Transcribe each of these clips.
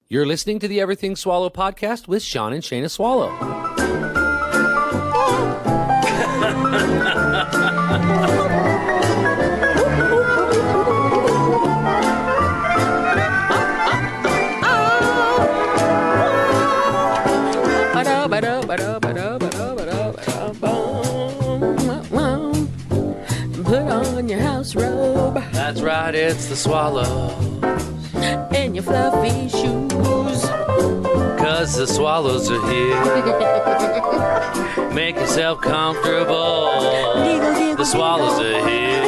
You're listening to the Everything Swallow podcast with Sean and Shaina Swallow. Put on your house robe. That's right, it's the Swallow. And your fluffy shoes. 'Cause the swallows are here. Make yourself comfortable. The swallows are here.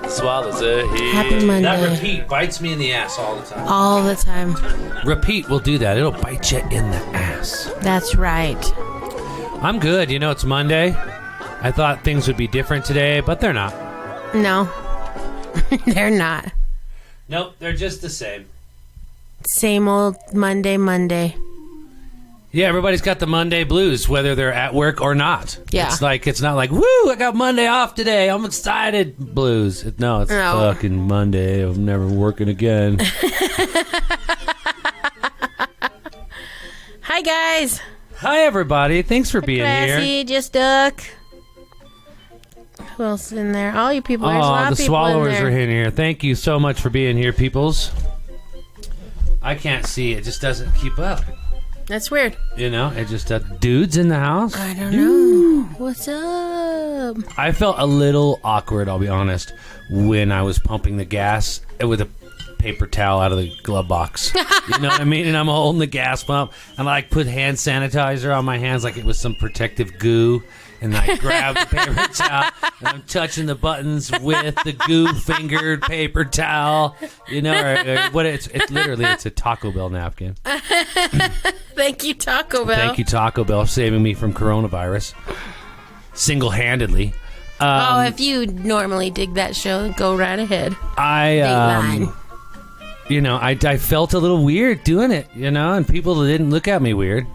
The swallows are here. Happy Monday. That repeat bites me in the ass all the time. All the time. Repeat will do that. It'll bite you in the ass. That's right. I'm good. You know, it's Monday. I thought things would be different today, but they're not. No. They're not. Nope, they're just the same. Same old Monday. Yeah, everybody's got the Monday blues, whether they're at work or not. Yeah. It's not like, woo, I got Monday off today. I'm excited blues. No, it's fucking Monday. I'm never working again. Hi, guys. Hi, everybody. Thanks for being Classy, here. just duck. Who else is in there? All you people. There's a lot Oh, of the people swallowers in there. are in here. Thank you so much for being here, peoples. I can't see. It just doesn't keep up. That's weird. You know, it just dudes in the house. I don't know. What's up? I felt a little awkward, I'll be honest, when I was pumping the gas with a paper towel out of the glove box. You know what I mean? And I'm holding the gas pump, and I like put hand sanitizer on my hands like it was some protective goo. And I grab the paper towel, and I'm touching the buttons with the goo-fingered paper towel. You know, or what? It's literally it's a Taco Bell napkin. Thank you, Taco Bell. Thank you, Taco Bell, saving me from coronavirus single-handedly. If you normally dig that show, go right ahead. You know, I felt a little weird doing it. You know, and people didn't look at me weird.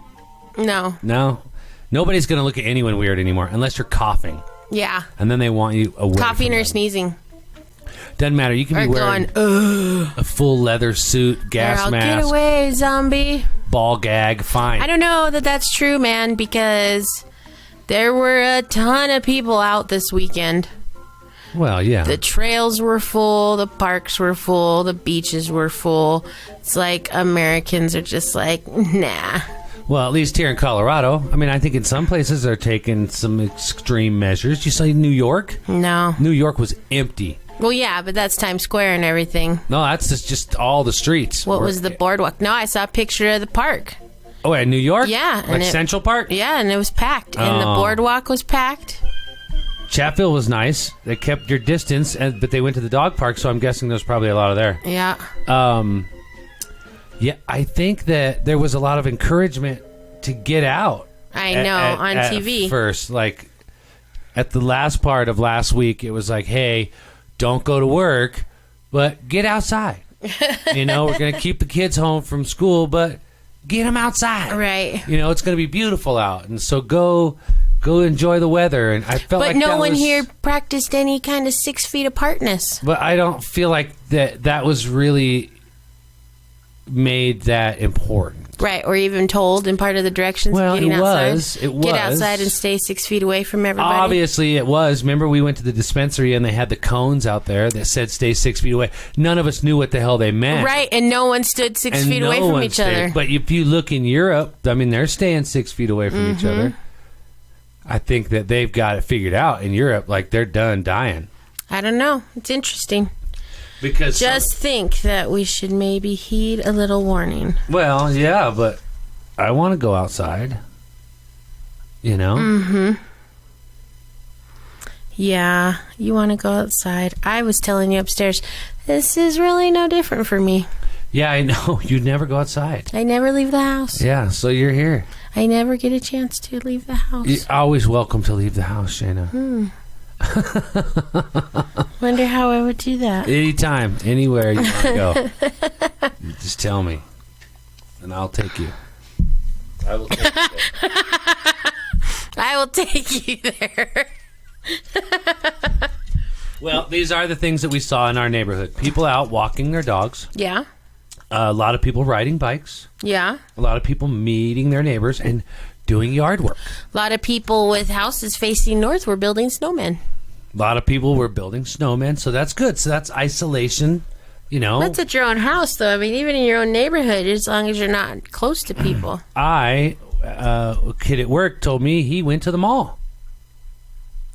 No. Nobody's going to look at anyone weird anymore unless you're coughing. Yeah. And then they want you away. Coughing from or them. sneezing. Doesn't matter. You can be wearing a full leather suit, gas mask, get away, zombie. ball gag. Fine. I don't know that that's true, man, because there were a ton of people out this weekend. Well, yeah. The trails were full, the parks were full, the beaches were full. It's like Americans are just like, nah. Well, at least here in Colorado. I mean, I think in some places they're taking some extreme measures. You saw New York? No. New York was empty. Well, yeah, but that's Times Square and everything. No, that's just all the streets. What was the boardwalk? No, I saw a picture of the park. Oh, at New York? Yeah. Like Central Park? Yeah, and it was packed. And the boardwalk was packed. Chatfield was nice. They kept your distance, but they went to the dog park, so I'm guessing there's probably a lot of there. Yeah. Yeah, I think that there was a lot of encouragement to get out. I know, on TV. First, like, at the last part of last week, it was like, hey, don't go to work, but get outside. You know, we're going to keep the kids home from school, but get them outside. Right. You know, it's going to be beautiful out, and so go enjoy the weather. And I felt like But no that one was, here practiced any kind of 6 feet apartness. But I don't feel like that was really made that important. Right, or even told in part of the directions Well, of getting it outside. was. Get outside and stay 6 feet away from everybody. Obviously, it was. Remember, we went to the dispensary and they had the cones out there that said stay 6 feet away. None of us knew what the hell they meant. Right, and no one stood 6 feet away from each other. But if you look in Europe, I mean, they're staying 6 feet away from each other. I think that they've got it figured out in Europe. Like, they're done dying. I don't know. It's interesting. Because Just think that we should maybe heed a little warning. Well, yeah, but I want to go outside. You know? Mm-hmm. Yeah, you want to go outside. I was telling you upstairs, this is really no different for me. Yeah, I know. You never go outside. I never leave the house. Yeah, so you're here. I never get a chance to leave the house. You're always welcome to leave the house, Shaina. Wonder how I would do that. Anytime, anywhere you want to go. You just tell me, and I'll take you. I will take you there. I will take you there. Well, these are the things that we saw in our neighborhood. People out walking their dogs. Yeah. A lot of people riding bikes. Yeah. A lot of people meeting their neighbors and doing yard work. A lot of people with houses facing north were building snowmen. A lot of people were building snowmen, so that's good. So that's isolation, you know. That's at your own house, though. I mean, even in your own neighborhood, as long as you're not close to people. A kid at work told me he went to the mall.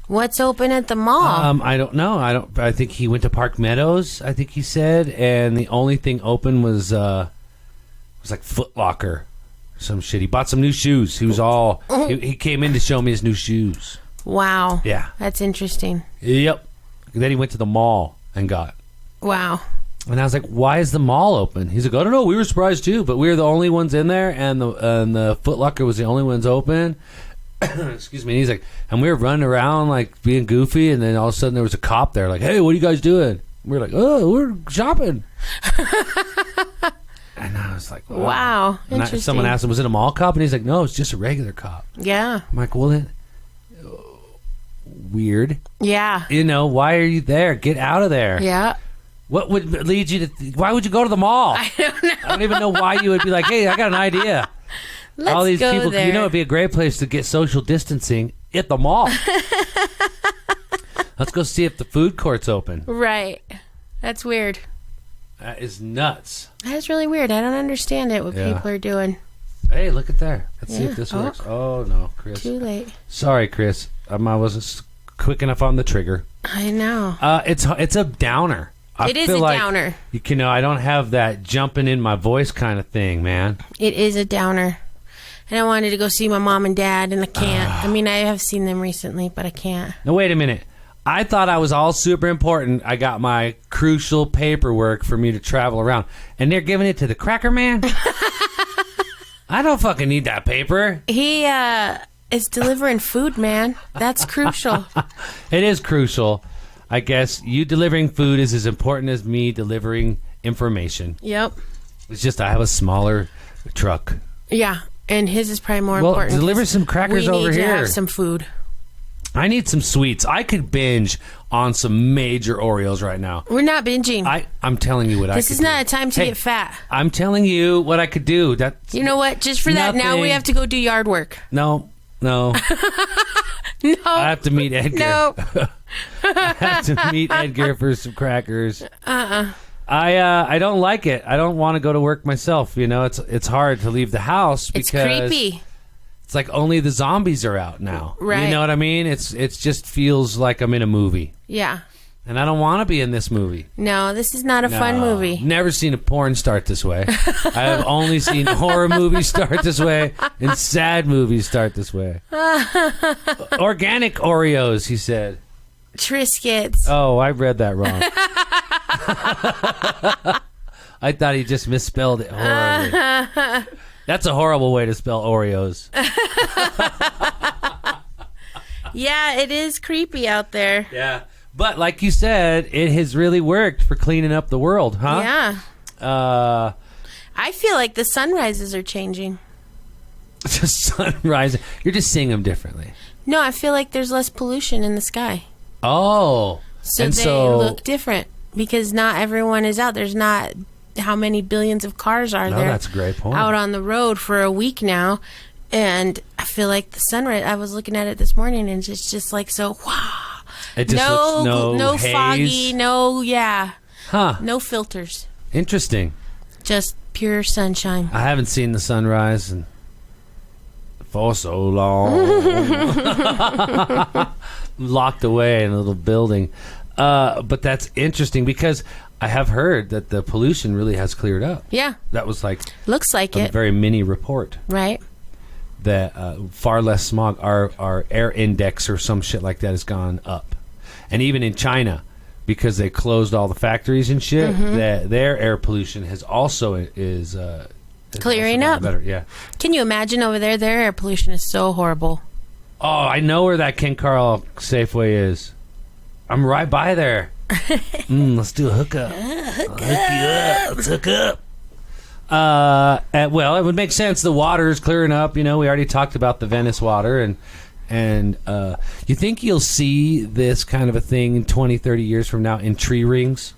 What's open at the mall? I don't know. I think he went to Park Meadows, I think he said, and the only thing open was like Foot Locker. Some shit. He bought some new shoes. He was all... He came in to show me his new shoes. Wow. Yeah. That's interesting. Yep. Then he went to the mall and got... Wow. And I was like, why is the mall open? He's like, I don't know. We were surprised too, but we were the only ones in there, and the Foot Locker was the only ones open. Excuse me. And he's like, and we were running around like being goofy, and then all of a sudden there was a cop there, like, hey, what are you guys doing? We were like, oh, we're shopping. And I was like, wow. And Interesting. someone asked him, was it a mall cop? And he's like, no, it's just a regular cop. Yeah. I'm like, well, then, weird. Yeah. You know, why are you there? Get out of there. Yeah. What would lead you to... why would you go to the mall? I don't know. I don't even know why you would be like, hey, I got an idea. Let's All these go people, there. you know, it'd be a great place to get social distancing at the mall. Let's go see if the food court's open. Right. That's weird. That is nuts. That's really weird. I don't understand it, what Yeah. people are doing. Hey, look at there. Let's see Yeah. if this Oh. works. Oh, no, Chris. Too late. Sorry, Chris. I wasn't quick enough on the trigger. I know. It's a downer. It is a downer. You know, I don't have that jumping in my voice kind of thing, man. It is a downer. And I wanted to go see my mom and dad, and I can't. I mean, I have seen them recently, but I can't. Now, wait a minute. I thought I was all super important. I got my crucial paperwork for me to travel around, and they're giving it to the cracker man? I don't fucking need that paper. He is delivering food, man. That's crucial. It is crucial. I guess you delivering food is as important as me delivering information. Yep. It's just I have a smaller truck. Yeah. And his is probably more Well, important. deliver some crackers over We need to here. have some food. I need some sweets. I could binge on some major Oreos right now. We're not binging. I'm telling you what I could do. This is not a time to Hey, get fat. I'm telling you what I could do. You know what? Just for that, now we Nothing. have to go do yard work. No. No. I have to meet Edgar. No. I have to meet Edgar for some crackers. I don't like it. I don't want to go to work myself. You know, it's hard to leave the house because It's creepy. it's like only the zombies are out now. Right. You know what I mean? It just feels like I'm in a movie. Yeah. And I don't want to be in this movie. No, this is not a fun movie. Never seen a porn start this way. I have only seen horror movies start this way and sad movies start this way. Organic Oreos, he said. Triscuits. Oh, I read that wrong. I thought he just misspelled it horribly. That's a horrible way to spell Oreos. Yeah, it is creepy out there. Yeah. But like you said, it has really worked for cleaning up the world, huh? Yeah. I feel like the sunrises are changing. The sunrise. You're just seeing them differently. No, I feel like there's less pollution in the sky. Oh. So and they look different because not everyone is out. There's not how many billions of cars are there. That's a great point. Out on the road for a week now. And I feel like the sunrise, I was looking at it this morning and it's just like so, wow. It just looks no haze. Foggy, Huh. no filters. Interesting. Just pure sunshine. I haven't seen the sunrise for so long. Locked away in a little building. But that's interesting because I have heard that the pollution really has cleared up. Yeah. That was like Looks like a it. very mini report. Right. That far less smog. Our air index or some shit like that has gone up. And even in China, because they closed all the factories and shit, their air pollution has also Clearing up. Better. Yeah. Can you imagine over there? Their air pollution is so horrible. Oh, I know where that Ken Carl Safeway is. I'm right by there. Let's do a hookup. Hook you up. Let's hook up. Well, it would make sense. The water is clearing up. You know, we already talked about the Venice water, And you think you'll see this kind of a thing in 20, 30 years from now in tree rings?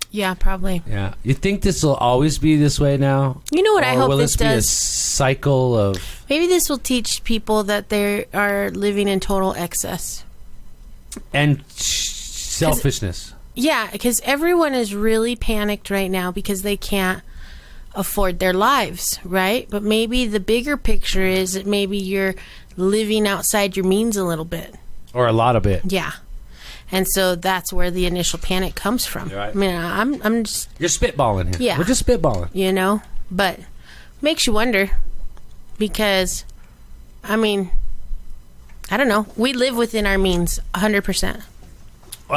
Yeah, probably. Yeah. You think this will always be this way now? You know what I hope will this be a does? cycle of... Maybe this will teach people that they are living in total excess. And selfishness. Yeah, because everyone is really panicked right now because they can't afford their lives, right? But maybe the bigger picture is that maybe you're living outside your means a little bit. Or a lot of it. Yeah. And so that's where the initial panic comes from. Right. I mean, I'm just... You're spitballing here. Yeah. We're just spitballing. You know? But makes you wonder because, I mean, I don't know. We live within our means 100%.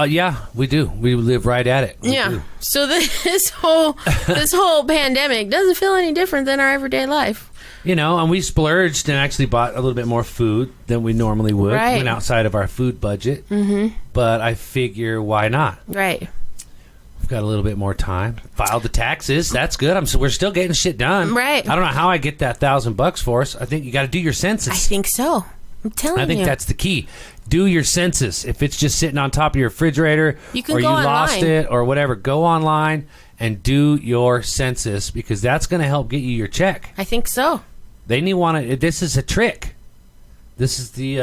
Yeah, we do. We live right at it. We do. So this whole pandemic doesn't feel any different than our everyday life. You know, and we splurged and actually bought a little bit more food than we normally would. Right. Went outside of our food budget. Mm-hmm. But I figure, why not? Right. We've got a little bit more time. Filed the taxes. That's good. We're still getting shit done. Right. I don't know how I get that $1,000 for us. I think you got to do your census. I think so. I'm telling you. I think that's the key. Do your census. If it's just sitting on top of your refrigerator, you can or go you online. lost it, or whatever, go online and do your census because that's going to help get you your check. I think so. This is a trick. This is the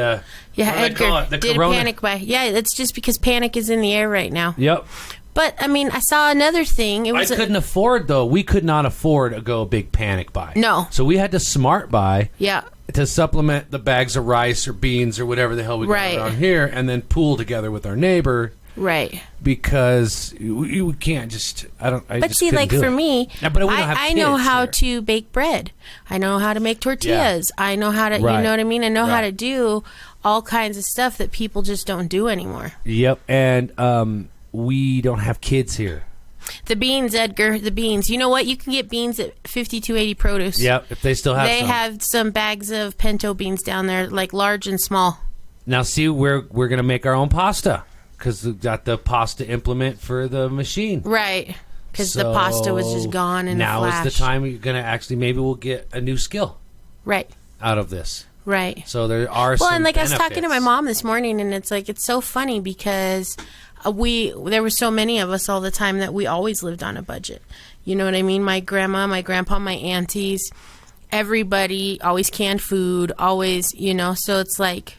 Edgar the did corona. a panic buy. Yeah, it's just because panic is in the air right now. Yep. But I mean, I saw another thing. It was couldn't afford though. We could not afford a big panic buy. No. So we had to smart buy. Yeah. To supplement the bags of rice or beans or whatever the hell we got around here, and then pool together with our neighbor. Right. Because we can't just. But see, like for me, I know how to bake bread. I know how to make tortillas. Yeah. I know how to. Right. You know what I mean? I know how to do all kinds of stuff that people just don't do anymore. Yep, and we don't have kids here. The beans, Edgar, the beans. You know what? You can get beans at 5280 Produce. Yep, if they still have They some. have some bags of pinto beans down there, like large and small. Now, see, we're going to make our own pasta because we've got the pasta implement for the machine. Right, because the pasta was just gone in a flash. Now is the time you're going to actually, maybe we'll get a new skill out of this. Right. So there are some and like benefits. I was talking to my mom this morning, and it's like, it's so funny because... there were so many of us all the time that we always lived on a budget. You know what I mean? My grandma, my grandpa, my aunties, everybody always canned food, always, you know. So it's like,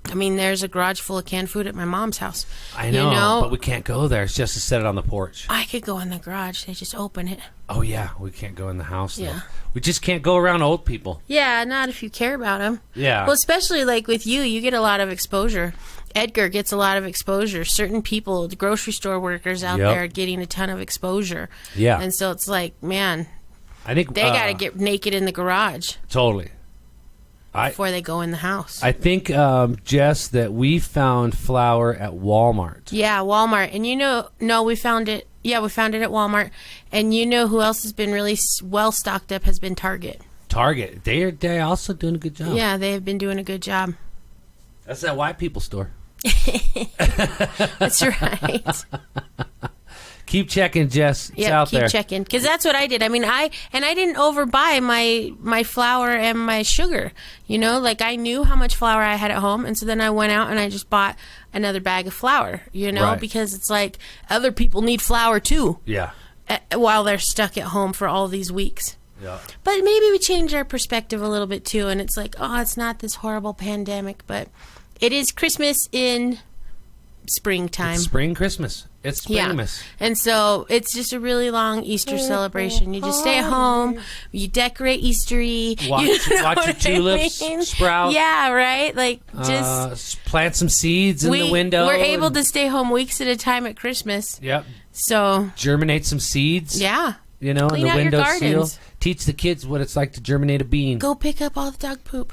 I mean, there's a garage full of canned food at my mom's house. I know, but we can't go there. It's just to set it on the porch. I could go in the garage. They just open it. Oh, yeah. We can't go in the house, though. Yeah. We just can't go around old people. Yeah, not if you care about them. Yeah. Well, especially like with you get a lot of exposure. Edgar gets a lot of exposure. Certain people, the grocery store workers out there, are getting a ton of exposure. Yeah. And so it's like, man, I think they got to get naked in the garage. Totally. Before they go in the house. I think, Jess, that we found flour at Walmart. Yeah, Walmart. And we found it. Yeah, we found it at Walmart. And you know who else has been really well stocked up has been Target. Target. They're also doing a good job. Yeah, they have been doing a good job. That's that white people store. That's right. Keep checking, Jess. It's out there. Keep checking, because that's what I did. I mean, I didn't overbuy my flour and my sugar. You know, like I knew how much flour I had at home, and so then I went out and I just bought another bag of flour. You know, because it's like other people need flour too. Yeah. While they're stuck at home for all these weeks. Yeah. But maybe we changed our perspective a little bit too, and it's like, oh, it's not this horrible pandemic, but it is Christmas in springtime. It's spring Christmas. It's Springmas. Yeah. And so it's just a really long Easter celebration. You just stay at home, you decorate Eastery. Watch your tulips sprout. Yeah, right? Like just plant some seeds in the window. We're able to stay home weeks at a time at Christmas. Yep. So germinate some seeds. Yeah. You know, clean in the windowsill. seal. Teach the kids what it's like to germinate a bean. Go pick up all the dog poop.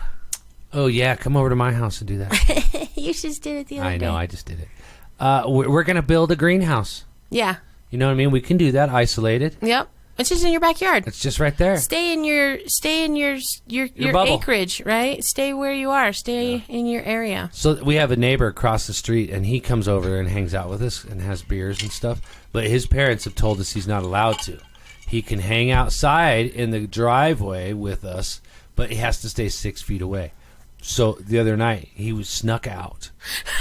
Oh, yeah. Come over to my house and do that. You just did it the other day. I know. I just did it. We're going to build a greenhouse. Yeah. You know what I mean? We can do that isolated. Yep. It's just in your backyard. It's just right there. Stay in your acreage, right? Stay where you are. Stay in your area. So we have a neighbor across the street, and he comes over and hangs out with us and has beers and stuff. But his parents have told us he's not allowed to. He can hang outside in the driveway with us, but he has to stay 6 feet away. So the other night, he was snuck out,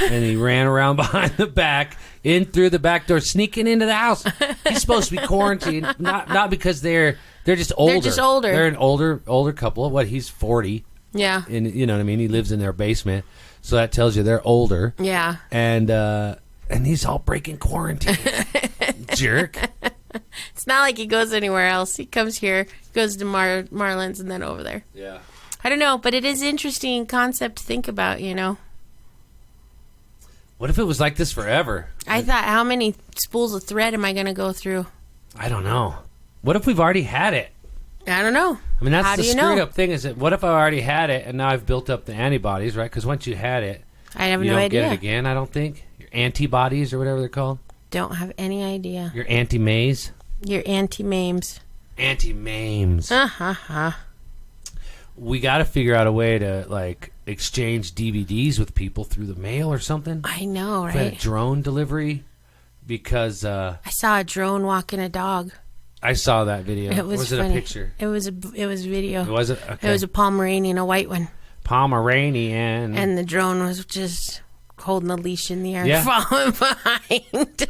and he ran around behind the back, in through the back door, sneaking into the house. He's supposed to be quarantined, not because they're just older. They're just older. They're an older couple. What, he's 40. Yeah. And you know what I mean? He lives in their basement, so that tells you they're older. Yeah. And he's all breaking quarantine. Jerk. It's not like he goes anywhere else. He comes here, goes to Marlins, and then over there. Yeah. I don't know, but it is interesting concept to think about, What if it was like this forever? I thought, how many spools of thread am I going to go through? I don't know. What if we've already had it? I don't know. I mean, that's How the do you screwed know? up thing is that what if I already had it and now I've built up the antibodies, right? Because once you had it, I have you no don't idea. get it again, I don't think. Your antibodies or whatever they're called. Don't have any idea. Your anti-maze. Your anti-mames. Anti-mames. We got to figure out a way to, like, exchange DVDs with people through the mail or something. I know, For that right? drone delivery. Because I saw a drone walking a dog. I saw that video. It was Was it funny. a picture? It was video. Was it? Okay. It was a Pomeranian, a white one. Pomeranian. And the drone was just holding a leash in the air Yeah. and falling behind.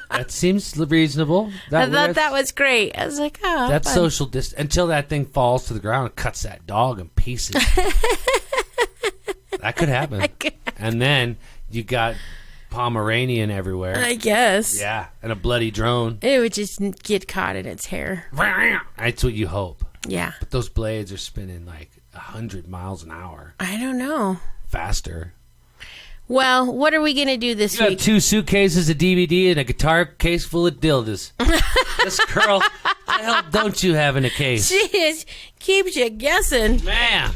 That seems reasonable. I thought that was great. I was like, oh, That's fun. social distance until that thing falls to the ground and cuts that dog in pieces. That could happen. And then you got Pomeranian everywhere. I guess. Yeah, and a bloody drone. It would just get caught in its hair. That's what you hope. Yeah. But those blades are spinning like 100 miles an hour. I don't know. Faster. Well, what are we going to do this You week? got 2 suitcases of DVD and a guitar case full of dildos. This girl, what the hell don't you have in a case? She just keeps you guessing. Man.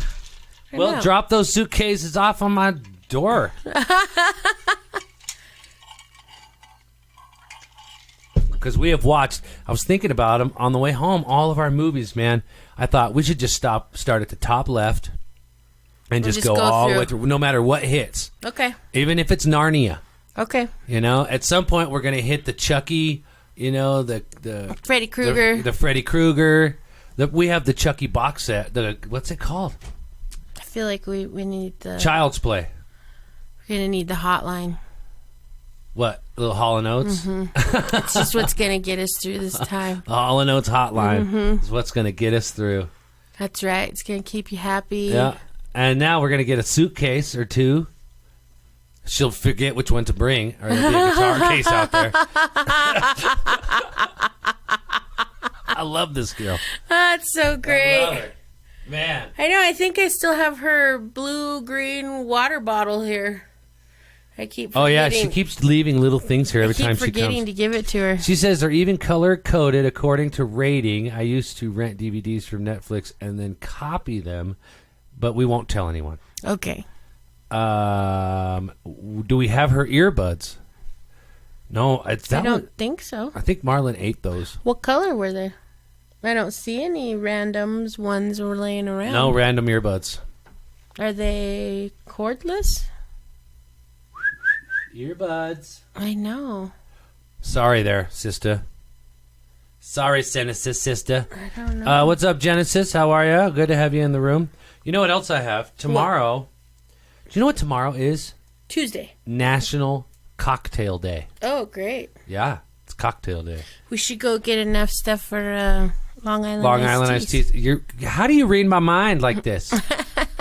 I Well, know. drop those suitcases off on my door. Because we have watched, I was thinking about them on the way home, all of our movies, man. I thought we should just start at the top left and just go all the way through, no matter what hits. Okay. Even if it's Narnia. Okay. You know, at some point we're going to hit the Chucky, the Freddy Krueger. The Freddy Krueger. We have the Chucky box set. What's it called? I feel like we need the... Child's Play. We're going to need the hotline. What? Little Hall & Oates? Mm-hmm. It's just what's going to get us through this time. The Hall & Oates hotline is what's going to get us through. That's right. It's going to keep you happy. Yeah. And now we're going to get a suitcase or 2. She'll forget which one to bring, or there'll be a guitar case out there. I love this girl. That's so great. I love her. Man. I know. I think I still have her blue-green water bottle here. I keep forgetting. Oh, yeah. She keeps leaving little things here every time she I keep forgetting comes. to give it to her. She says they're even color-coded according to rating. I used to rent DVDs from Netflix and then copy them, but we won't tell anyone. Okay. Do we have her earbuds? No, I don't think so. I think Marlon ate those. What color were they? I don't see any randoms ones were laying around. No random earbuds. Are they cordless? Earbuds. I know. Sorry there, sister. Sorry, Genesis, sister. I don't know. What's up, Genesis? How are you? Good to have you in the room. You know what else I have? Tomorrow. Do you know what tomorrow is? Tuesday. National Cocktail Day. Oh, great. Yeah, it's Cocktail Day. We should go get enough stuff for Long Island Long Island iced teas. How do you read my mind like this?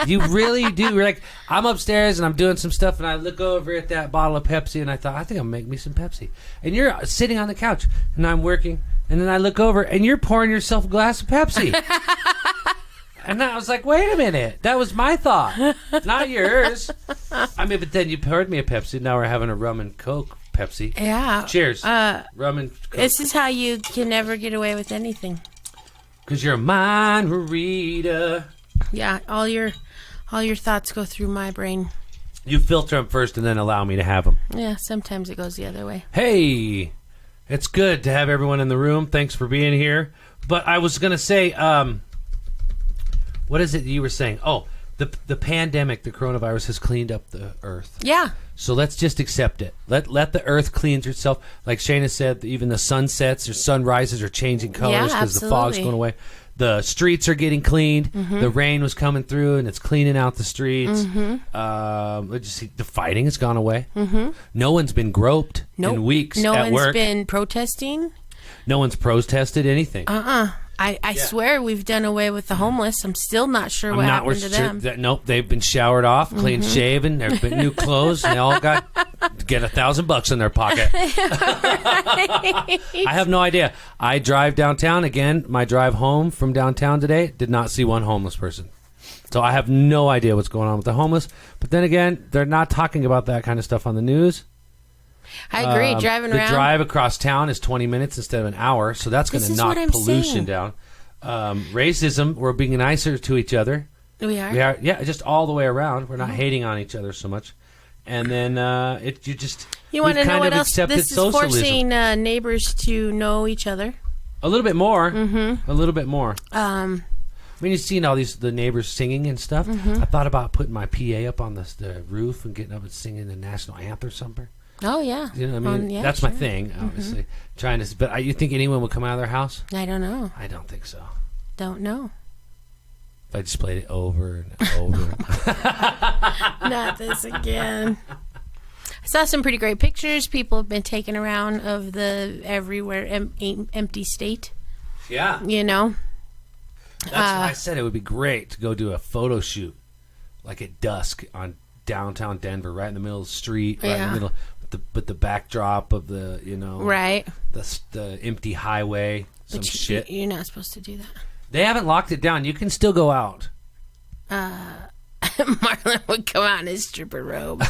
You really do. You're like, I'm upstairs and I'm doing some stuff, and I look over at that bottle of Pepsi, and I thought, I think I'll make me some Pepsi. And you're sitting on the couch, and I'm working, and then I look over, and you're pouring yourself a glass of Pepsi. And I was like, wait a minute. That was my thought, not yours. I mean, but then you poured me a Pepsi. Now we're having a rum and Coke Pepsi. Yeah. Cheers. Rum and Coke. This is how you can never get away with anything. Because you're a mind reader. Yeah, all your thoughts go through my brain. You filter them first and then allow me to have them. Yeah, sometimes it goes the other way. Hey, it's good to have everyone in the room. Thanks for being here. But I was going to say, what is it you were saying? Oh, the pandemic, the coronavirus has cleaned up the earth. Yeah. So let's just accept it. Let the earth cleanse itself. Like Shaina said, even the sunsets or sunrises are changing colors because the fog's absolutely. going away. the streets are getting cleaned. The rain was coming through, and it's cleaning out the streets. The fighting has gone away. No one's been groped in weeks no at one's work. been protesting. No one's protested anything. I swear we've done away with the homeless. I'm still not sure what happened to them. Nope, they've been showered off, clean shaven. They've been new clothes. And they all get $1,000 in their pocket. I have no idea. I drive downtown again. My drive home from downtown today did not see one homeless person. So I have no idea what's going on with the homeless. But then again, they're not talking about that kind of stuff on the news. I agree. Driving around. The drive across town is 20 minutes instead of an hour, so that's going to knock pollution down. Racism, we're being nicer to each other. We are? Yeah, just all the way around. We're not hating on each other so much. And then you want to know what else? This is socialism. Forcing neighbors to know each other. A little bit more. A little bit more. I mean, you've seen all the neighbors singing and stuff. I thought about putting my PA up on the roof and getting up and singing the national anthem or something. Oh, yeah. You know what I mean? That's my thing, obviously. But you think anyone would come out of their house? I don't know. I don't think so. Don't know. If I just played it over and over. Not this again. I saw some pretty great pictures people have been taking around of the everywhere empty state. Yeah. You know? That's why I said it would be great to go do a photo shoot like at dusk on downtown Denver, right in the middle of the street, right in the middle, with the backdrop of the, right, the empty highway, shit. You're not supposed to do that. They haven't locked it down. You can still go out. Marlon would come out in his stripper robe.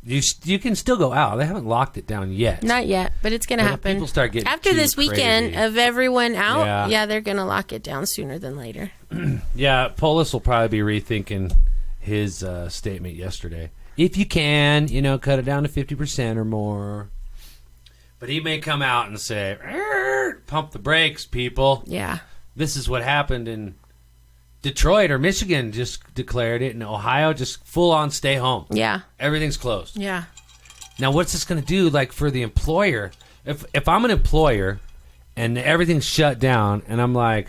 You can still go out. They haven't locked it down yet. Not yet, but it's going to happen. People start getting after this weekend crazy. Of everyone out. Yeah, they're going to lock it down sooner than later. Yeah, Polis will probably be rethinking his statement yesterday. If you can, cut it down to 50% or more. But he may come out and say, pump the brakes, people. Yeah. This is what happened in Detroit or Michigan just declared it. And Ohio just full on stay home. Yeah. Everything's closed. Yeah. Now, what's this going to do, for the employer? If I'm an employer and everything's shut down and I'm like,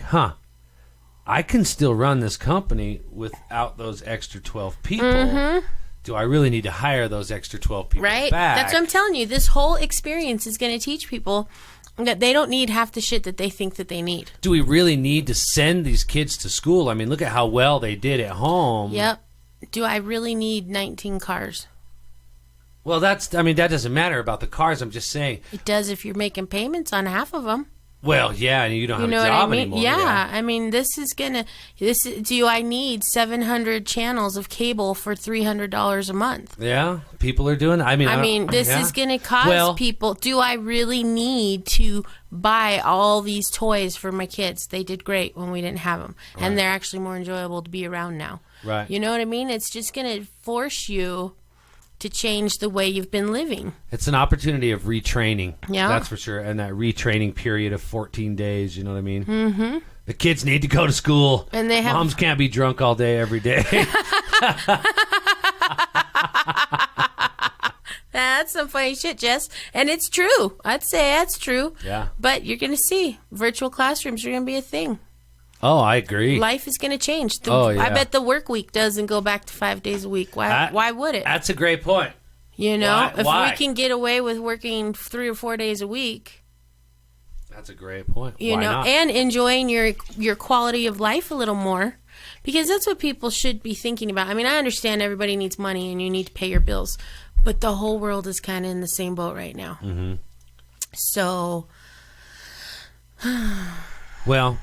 I can still run this company without those extra 12 people. Mm-hmm. Do I really need to hire those extra 12 people back? That's what I'm telling you. This whole experience is going to teach people that they don't need half the shit that they think that they need. Do we really need to send these kids to school? I mean, look at how well they did at home. Yep. Do I really need 19 cars? Well, that doesn't matter about the cars. I'm just saying. It does if you're making payments on half of them. Well, yeah, and you don't have a job anymore. Yeah, I mean, do I need 700 channels of cable for $300 a month? Yeah, people are doing that. This is going to cause people. Do I really need to buy all these toys for my kids? They did great when we didn't have them, and they're actually more enjoyable to be around now. Right. You know what I mean? It's just going to force you to change the way you've been living. It's an opportunity of retraining. Yeah. That's for sure. And that retraining period of 14 days, you know what I mean? Mm-hmm. The kids need to go to school. And moms can't be drunk all day, every day. That's some funny shit, Jess. And it's true. I'd say that's true. Yeah. But you're going to see virtual classrooms are going to be a thing. Oh, I agree. Life is going to change. Yeah. I bet the work week doesn't go back to 5 days a week. Why would it? That's a great point. If we can get away with working 3 or 4 days a week. That's a great point. Why not? And enjoying your quality of life a little more. Because that's what people should be thinking about. I mean, I understand everybody needs money and you need to pay your bills. But the whole world is kind of in the same boat right now. Mm-hmm. So. Well,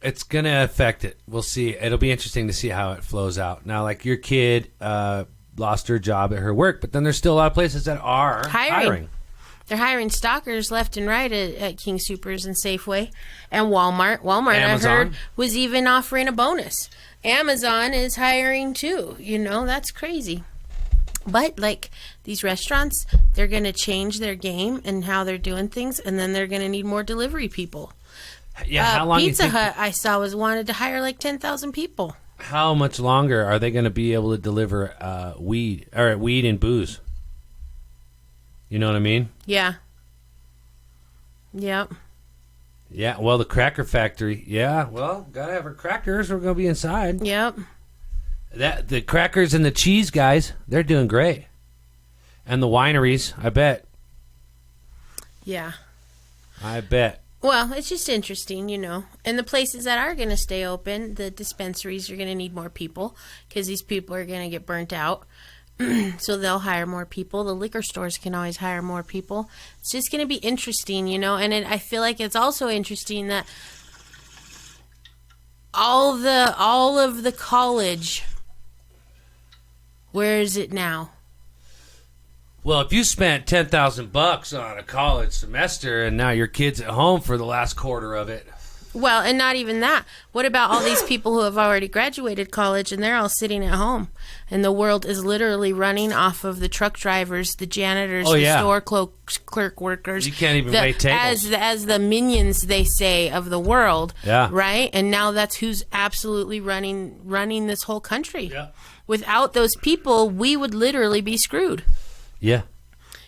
it's going to affect it. We'll see. It'll be interesting to see how it flows out. Now, your kid lost her job at her work, but then there's still a lot of places that are hiring. They're hiring stalkers left and right at King Soopers and Safeway and Walmart. Walmart, Amazon. I heard, was even offering a bonus. Amazon is hiring too. That's crazy. But these restaurants, they're going to change their game and how they're doing things, and then they're going to need more delivery people. Yeah, how long Pizza Hut, I saw, wanted to hire 10,000 people. How much longer are they going to be able to deliver weed and booze? You know what I mean? Yeah. Yep. Yeah, well, the Cracker Factory. Yeah, well, gotta have our crackers. We're gonna be inside. Yep. The crackers and the cheese guys, they're doing great. And the wineries, I bet. Yeah. I bet. Well, it's just interesting, And the places that are going to stay open, the dispensaries are going to need more people because these people are going to get burnt out. So they'll hire more people. The liquor stores can always hire more people. It's just going to be interesting, And I feel like it's also interesting that all of the college, where is it now? Well, if you spent $10,000 on a college semester and now your kid's at home for the last quarter of it. Well, and not even that. What about all these people who have already graduated college and they're all sitting at home? And the world is literally running off of the truck drivers, the janitors, store clerk workers. You can't even wait tables. As the minions, they say, of the world. Yeah. Right? And now that's who's absolutely running this whole country. Yeah. Without those people, we would literally be screwed. Yeah.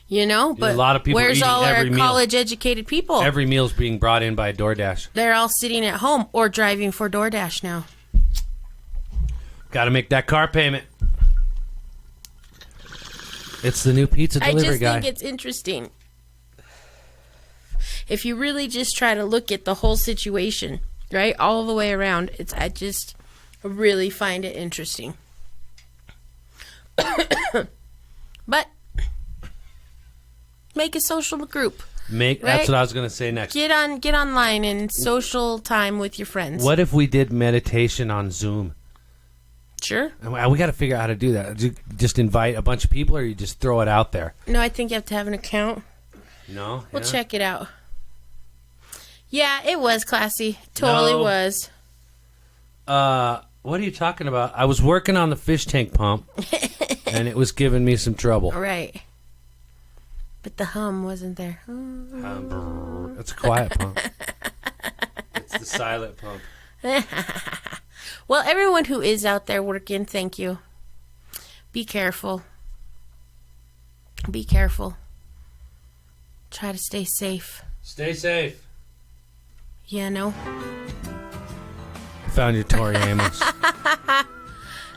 But a lot of people where's eating all our every meal. college-educated people? Every meal's being brought in by DoorDash. They're all sitting at home or driving for DoorDash now. Got to make that car payment. It's the new pizza delivery guy. I just think it's interesting. If you really just try to look at the whole situation, right, all the way around, I just really find it interesting. But make a social group. Right? That's what I was going to say next. Get online and social time with your friends. What if we did meditation on Zoom? Sure. We got to figure out how to do that. Do you just invite a bunch of people, or you just throw it out there? No, I think you have to have an account. No? We'll check it out. Yeah, it was classy. Totally was. What are you talking about? I was working on the fish tank pump, and it was giving me some trouble. Right. But the hum wasn't there. It's a quiet pump. It's the silent pump. Well, everyone who is out there working, thank you. Be careful. Be careful. Try to stay safe. Stay safe. Found your Tori Amos.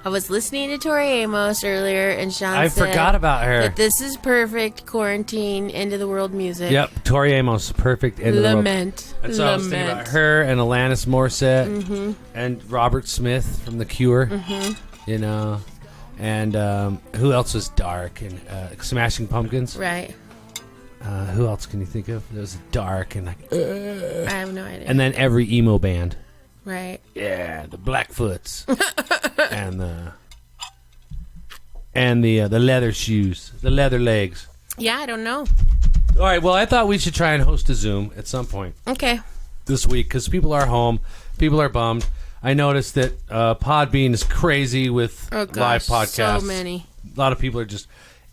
I was listening to Tori Amos earlier, and Sean said forgot about her. that this is perfect quarantine, end of the world music. Yep, Tori Amos, perfect end of the world. Lament. That's what I was thinking about. Her and Alanis Morissette and Robert Smith from The Cure, and who else was dark? And Smashing Pumpkins. Right. Who else can you think of? That was dark and like. I have no idea. And then every emo band. Right. Yeah, the Blackfoots and the leather shoes, the leather legs. Yeah, I don't know. All right, well, I thought we should try and host a Zoom at some point. Okay. This week, because people are home, people are bummed. I noticed that Podbean is crazy with live podcasts. So many. A lot of people are just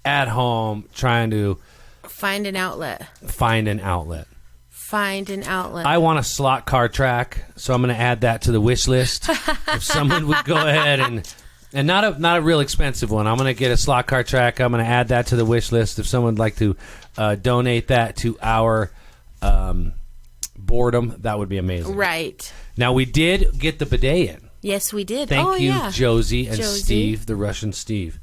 at home trying to find an outlet. Find an outlet. I want a slot car track, so I'm going to add that to the wish list. If someone would go ahead and not a real expensive one, I'm going to get a slot car track. I'm going to add that to the wish list. If someone would like to donate that to our boredom, that would be amazing. Right. Now, we did get the bidet in. Yes, we did. Thank you, yeah. Josie and Steve, the Russian Steve.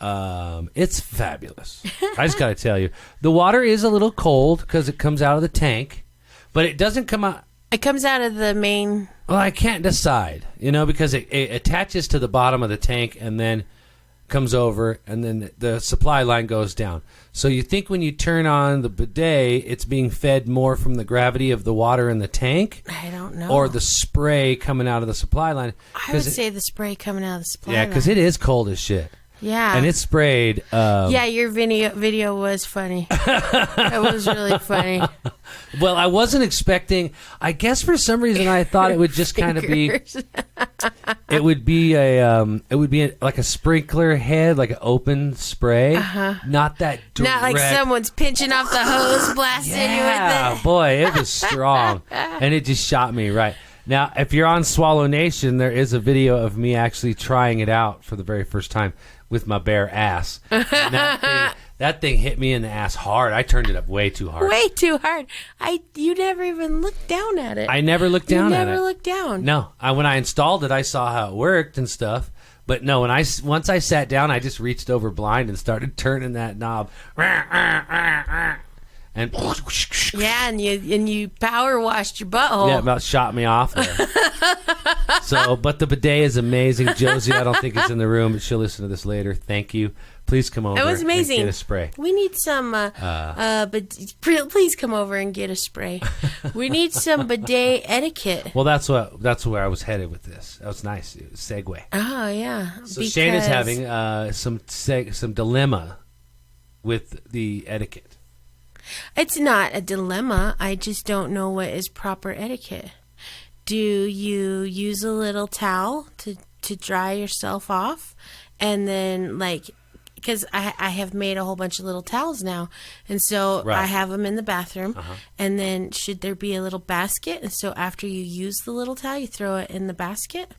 It's fabulous. I just got to tell you, the water is a little cold because it comes out of the tank, but it doesn't come out. It comes out of the main. Well, I can't decide, because it attaches to the bottom of the tank and then comes over, and then the supply line goes down. So you think when you turn on the bidet, it's being fed more from the gravity of the water in the tank? I don't know. Or the spray coming out of the supply line? I would say the spray coming out of the supply line. Yeah, because it is cold as shit. Yeah. And it's sprayed. Yeah, your video was funny. It was really funny. Well, I wasn't expecting. I guess for some reason I thought it would just kind of be. It would be like a sprinkler head, like an open spray. Not that direct. Not like someone's pinching off the hose, blasting you with it. Yeah, boy, it was strong, and it just shot me right. Now, if you're on Swallow Nation, there is a video of me actually trying it out for the very first time with my bare ass. And That thing hit me in the ass hard. I turned it up way too hard. Way too hard. You never even looked down at it. I never looked down at it. You never looked down. No. When I installed it, I saw how it worked and stuff. But no, once I sat down, I just reached over blind and started turning that knob. And yeah, and you power washed your butthole. Yeah, about shot me off there. But the bidet is amazing. Josie, I don't think is in the room, but she'll listen to this later. Thank you. Please come over. It was amazing. And get a spray. We need some. But please come over and get a spray. We need some bidet etiquette. Well, that's where I was headed with this. That was nice. It was segue. Oh yeah. So Shaina's having some dilemma with the etiquette. It's not a dilemma. I just don't know what is proper etiquette. Do you use a little towel to dry yourself off? And then, because I have made a whole bunch of little towels now. And so I have them in the bathroom. Uh-huh. And then should there be a little basket? And so after you use the little towel, you throw it in the basket?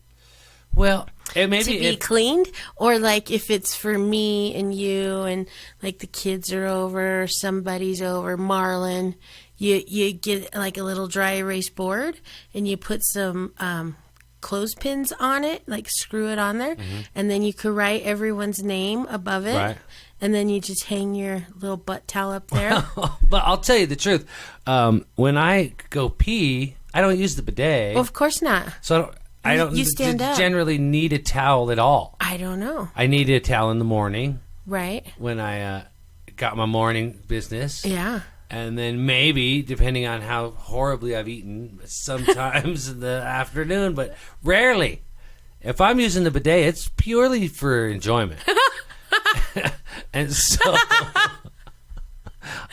Well, it may to be cleaned, or if it's for me and you and the kids are over, or somebody's over, Marlon, you get a little dry erase board and you put some clothespins on it, screw it on there, and then you could write everyone's name above it, and then you just hang your little butt towel up there. But I'll tell you the truth, when I go pee, I don't use the bidet. Well, of course not. So I don't generally need a towel at all. I don't know. I need a towel in the morning. Right. When I got my morning business. Yeah. And then maybe, depending on how horribly I've eaten, sometimes in the afternoon, but rarely. If I'm using the bidet, it's purely for enjoyment. And so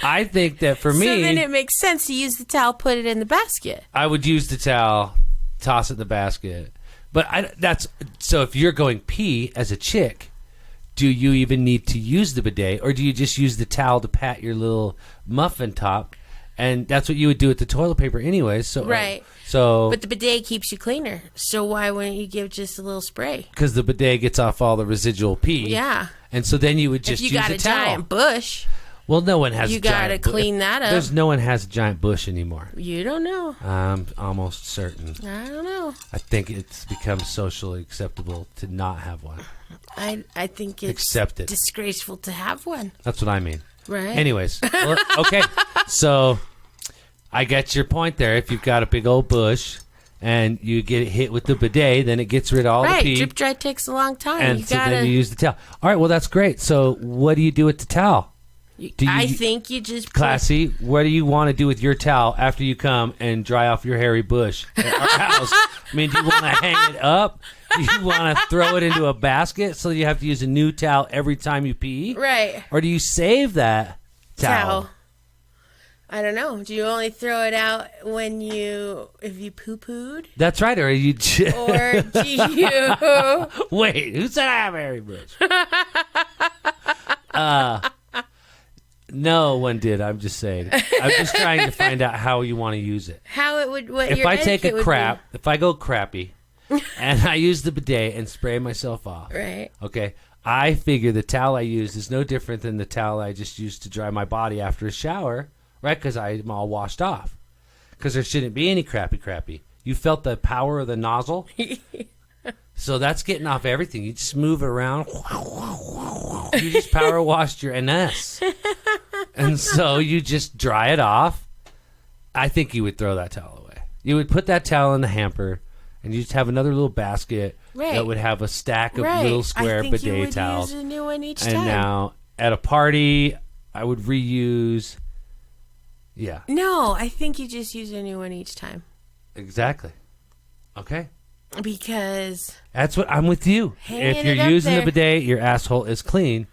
I think that for me... So then it makes sense to use the towel, put it in the basket. I would use the towel... toss it in the basket. But so if you're going pee as a chick, do you even need to use the bidet, or do you just use the towel to pat your little muffin top? And that's what you would do with the toilet paper anyway. So right. But the bidet keeps you cleaner. So why wouldn't you give just a little spray? Because the bidet gets off all the residual pee. Yeah. And so then you would just use a towel. If you got a giant bush... Well, no one has. You gotta clean that up. No one has a giant bush anymore. You don't know. I'm almost certain. I don't know. I think it's become socially acceptable to not have one. I think it's accepted. Disgraceful to have one. That's what I mean. Right. Anyways, okay. So I get your point there. If you've got a big old bush and you get hit with the bidet, then it gets rid of all the pee. Right. Drip dry takes a long time. And then you use the towel. All right. Well, that's great. So what do you do with the towel? I think you just... Classy, what do you want to do with your towel after you come and dry off your hairy bush at our house? I mean, do you want to hang it up? Do you want to throw it into a basket so you have to use a new towel every time you pee? Right. Or do you save that towel? I don't know. Do you only throw it out if you poo-pooed? That's right. Or you... Or do you... Wait, who said I have a hairy bush? No one did. I'm just saying. I'm just trying to find out how you want to use it. How it would... If I take a crap, if I go crappy, and I use the bidet and spray myself off. Right. Okay. I figure the towel I use is no different than the towel I just used to dry my body after a shower, right? Because I'm all washed off. Because there shouldn't be any crappy. You felt the power of the nozzle? So that's getting off everything. You just move it around. You just power washed your NS. And so you just dry it off. I think you would throw that towel away. You would put that towel in the hamper, and you just have another little basket that would have a stack of little square bidet towels. Use a new one each and time. Now, at a party, I would reuse. Yeah. No, I think you just use a new one each time. Exactly. Okay. Because that's what I'm with you. If you're using the bidet, your asshole is clean,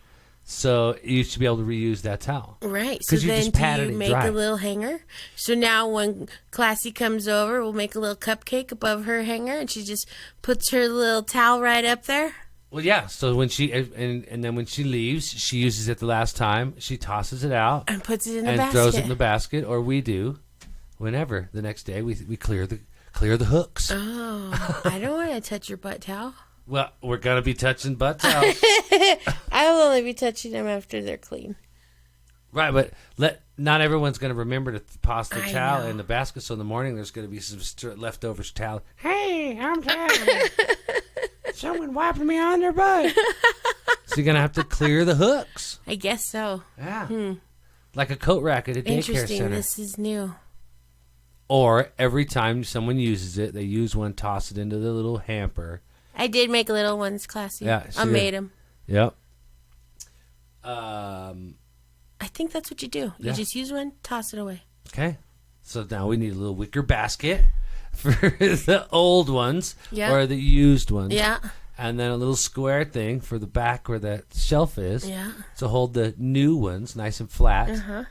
so you should be able to reuse that towel. Right. So then do you make a little hanger? So now when Classy comes over, we'll make a little cupcake above her hanger, and she just puts her little towel right up there. Well, yeah. So when she and then when she leaves, she uses it the last time. She tosses it out and puts it in the basket and throws it in the basket, or we do. Whenever the next day we clear the hooks. Oh, I don't want to touch your butt towel. Well, we're going to be touching butt towels. I will only be touching them after they're clean. Right, but not everyone's going to remember to toss the I towel know. in the basket. So in the morning, there's going to be some leftover towel. Hey, I'm tired. Someone wiping me on their butt. So you're going to have to clear the hooks. I guess so. Yeah. Like a coat rack at a daycare Interesting. center. This is new. Or every time someone uses it, they use one, toss it into the little hamper. I did make little ones, classy. Yeah, I made them. Yep. I think that's what you do. You just use one, toss it away. Okay. So now we need a little wicker basket for the old ones or the used ones. Yeah. And then a little square thing for the back where the shelf is. Yeah. To hold the new ones nice and flat. Uh-huh.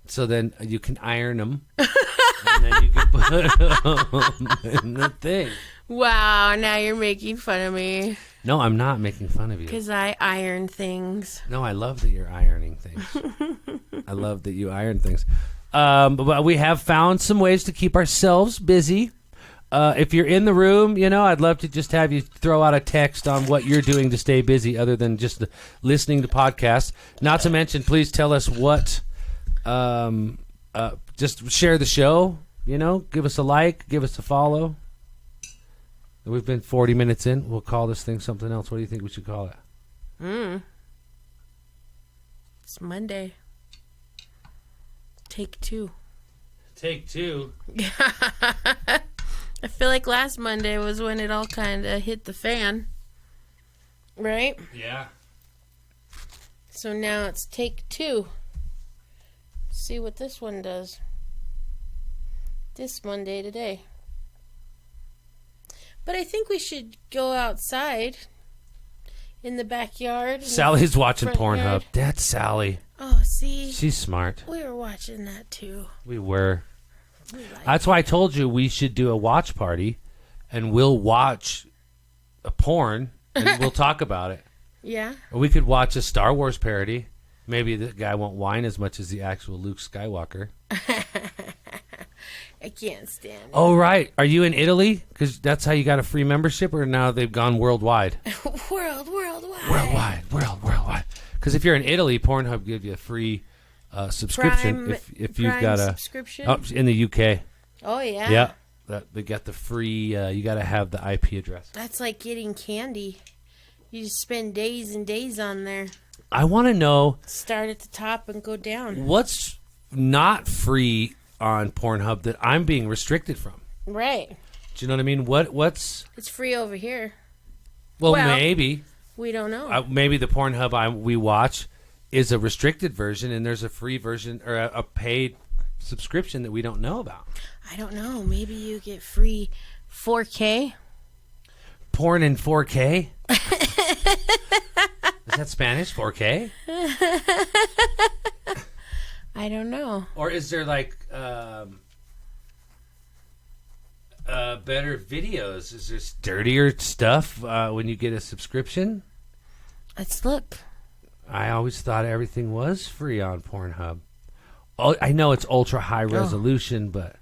So then you can iron them. And then you can put them in the thing. Wow, now you're making fun of me. No, I'm not making fun of you. Because I iron things. No, I love that you're ironing things. I love that you iron things. But we have found some ways to keep ourselves busy. If you're in the room, I'd love to just have you throw out a text on what you're doing to stay busy other than just listening to podcasts. Not to mention, please tell us what... just share the show, give us a like, give us a follow. We've been 40 minutes in. We'll call this thing something else. What do you think we should call it? It's Monday. Take 2. Take 2. I feel like last Monday was when it all kind of hit the fan. Right? Yeah. So now it's take 2. See what this one does. This Monday today. But I think we should go outside in the backyard. Sally's watching front Pornhub. yard. That's Sally. Oh, see? She's smart. We were watching that too. We were. We like That's why I told you we should do a watch party, and we'll watch a porn, and we'll talk about it. Yeah? Or we could watch a Star Wars parody. Maybe the guy won't whine as much as the actual Luke Skywalker. I can't stand it. Oh, right. Are you in Italy? Because that's how you got a free membership, or now they've gone worldwide? Worldwide. Worldwide. Because if you're in Italy, Pornhub gives you a free subscription if you've got a subscription. Oh, in the UK. Oh, yeah? Yeah. They got the free, you got to have the IP address. That's like getting candy. You just spend days and days on there. I want to know Start at the top and go down. what's not free on Pornhub that I'm being restricted from. Right. Do you know what I mean? What's... It's free over here. Well, Well, maybe. We don't know. Maybe the Pornhub we watch is a restricted version, and there's a free version or a paid subscription that we don't know about. I don't know. Maybe you get free 4K. Porn in 4K? Is that Spanish? 4K? I don't know. Or is there like better videos? Is there dirtier stuff when you get a subscription? Let's look. I always thought everything was free on Pornhub. Oh, I know it's ultra high resolution, but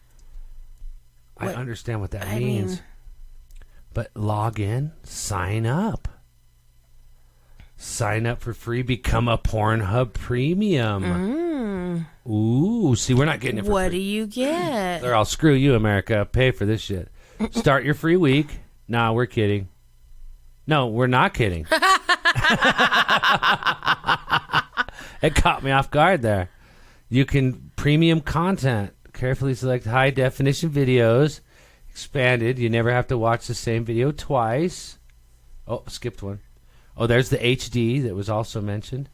I understand what that means. mean, but log in, sign up. Sign up for free, become a Pornhub premium. Ooh, see, we're not getting it for what free. do you get? They're all, screw you, America. Pay for this shit. Start your free week. Nah, we're kidding. No, we're not kidding. It caught me off guard there. You can premium content. Carefully select high definition videos. Expanded. You never have to watch the same video twice. Oh, skipped one. Oh, there's the HD that was also mentioned.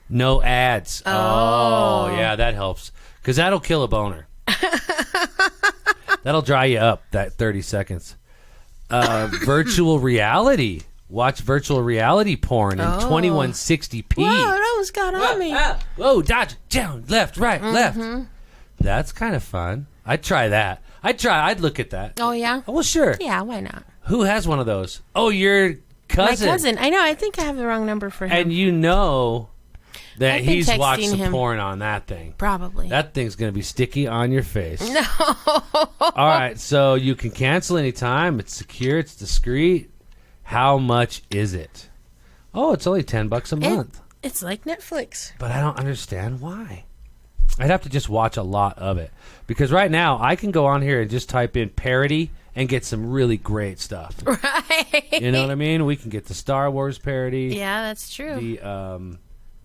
No ads. Oh yeah, that helps. Because that'll kill a boner. That'll dry you up, that 30 seconds. Virtual reality. Watch virtual reality porn in 2160p. Whoa, that almost got on me. Whoa, dodge, down, left, right, left. That's kind of fun. I'd try that. I'd look at that. Oh, yeah? Oh, well, sure. Yeah, why not? Who has one of those? Oh, your cousin. My cousin. I know. I think I have the wrong number for him. And you know that I've been he's watched texting some him. porn on that thing. Probably. That thing's going to be sticky on your face. No. All right, so you can cancel anytime. It's secure. It's discreet. How much is it? Oh, it's only $10 a month. It's like Netflix. But I don't understand why. I'd have to just watch a lot of it. Because right now, I can go on here and just type in parody and get some really great stuff. Right. You know what I mean? We can get the Star Wars parody. Yeah, that's true.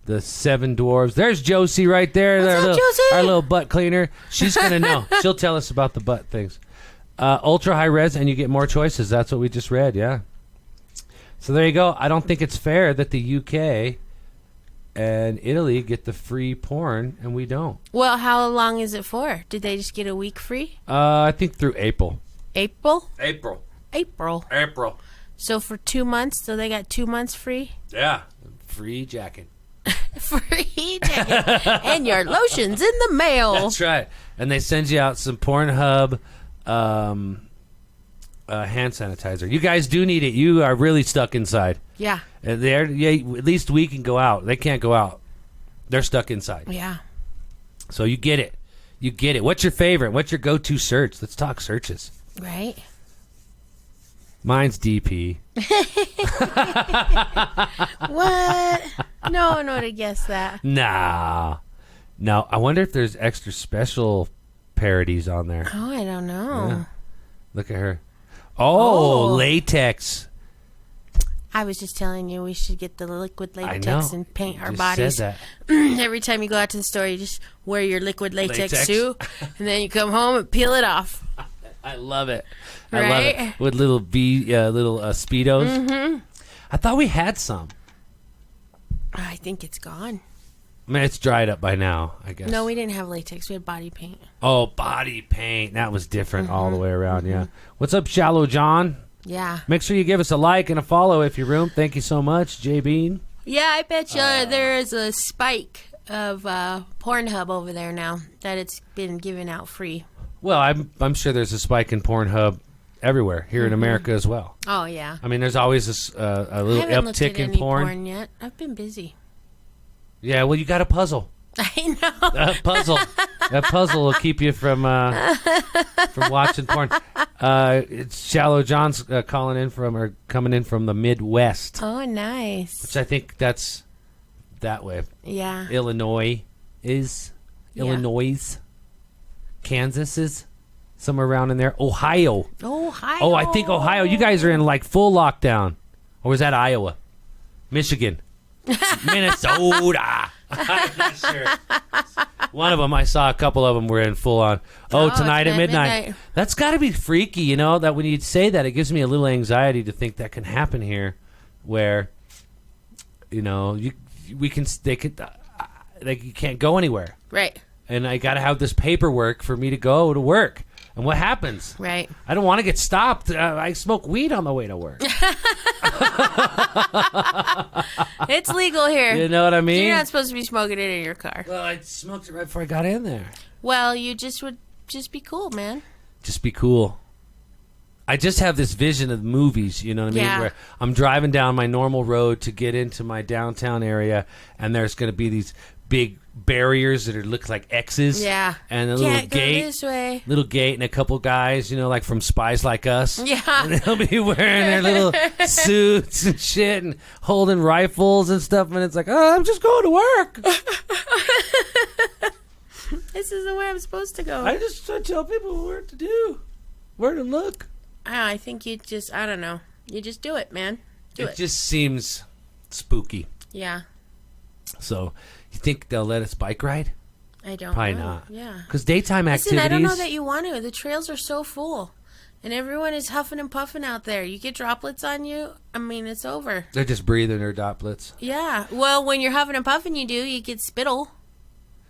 The Seven Dwarves. There's Josie right there. What's up, Josie? Our little butt cleaner. She's going to know. She'll tell us about the butt things. Ultra high res, and you get more choices. That's what we just read, yeah. So there you go. I don't think it's fair that the UK and Italy get the free porn, and we don't. Well, how long is it for? Did they just get a week free? I think through April. April. April. So for 2 months, so they got 2 months free? Yeah. Free jacket. Free jacket. And your lotion's in the mail. That's right. And they send you out some Pornhub hand sanitizer. You guys do need it. You are really stuck inside. Yeah. At least we can go out. They can't go out. They're stuck inside. Yeah. So you get it. You get it. What's your favorite? What's your go-to search? Let's talk searches. Right. Mine's DP. What? No one would have guessed that. Nah. No, I wonder if there's extra special parodies on there. Oh, I don't know. Yeah. Look at her. Oh, latex. I was just telling you we should get the liquid latex and paint our Just bodies. said that. Every time you go out to the store, you just wear your liquid latex suit, and then you come home and peel it off. I love it. Right? I love it. With little Speedos. Mm-hmm. I thought we had some. I think it's gone. I mean, it's dried up by now, I guess. No, we didn't have latex. We had body paint. Oh, body paint. That was different all the way around, yeah. What's up, Shallow John? Yeah. Make sure you give us a like and a follow if you're room. Thank you so much, J Bean. Yeah, I bet you there is a spike of Pornhub over there now that it's been given out free. Well, I'm sure there's a spike in Pornhub everywhere here in America as well. Oh, yeah. I mean, there's always a little I haven't looked uptick at in any porn. yet. I've been busy. Yeah, well, you got a puzzle. I know. That puzzle will keep you from watching porn. It's Shallow John's coming in from the Midwest, Oh, nice. which I think that's that way. Yeah. Illinois, Kansas is somewhere around in there. Ohio. Ohio. Oh, I think Ohio. You guys are in like full lockdown, or was that Iowa, Michigan, Minnesota? I'm not sure. One of them, I saw a couple of them were in full on. Oh, tonight at midnight. That's got to be freaky, you know. That when you say that, it gives me a little anxiety to think that can happen here, where, you know, you can't go anywhere. Right. And I got to have this paperwork for me to go to work. And what happens? Right. I don't want to get stopped. I smoke weed on the way to work. It's legal here. You know what I mean? You're not supposed to be smoking it in your car. Well, I smoked it right before I got in there. Well, you would just be cool, man. Just be cool. I just have this vision of movies, you know what I mean? Yeah. Where I'm driving down my normal road to get into my downtown area, and there's going to be these big barriers that look like X's. Yeah. And a Can't little gate. go this way. Little gate and a couple guys, you know, like from Spies Like Us. Yeah. And they'll be wearing their little suits and shit and holding rifles and stuff. And it's like, oh, I'm just going to work. This is the way I'm supposed to go. I tell people where to do, where to look. I think I don't know. You just do it, man. Do it. It just seems spooky. Yeah. So, you think they'll let us bike ride? I don't Probably know. not. Yeah. Because daytime Listen, activities. I don't know that you want to. The trails are so full. And everyone is huffing and puffing out there. You get droplets on you, I mean, it's over. They're just breathing their droplets. Yeah. Well, when you're huffing and puffing, you get spittle.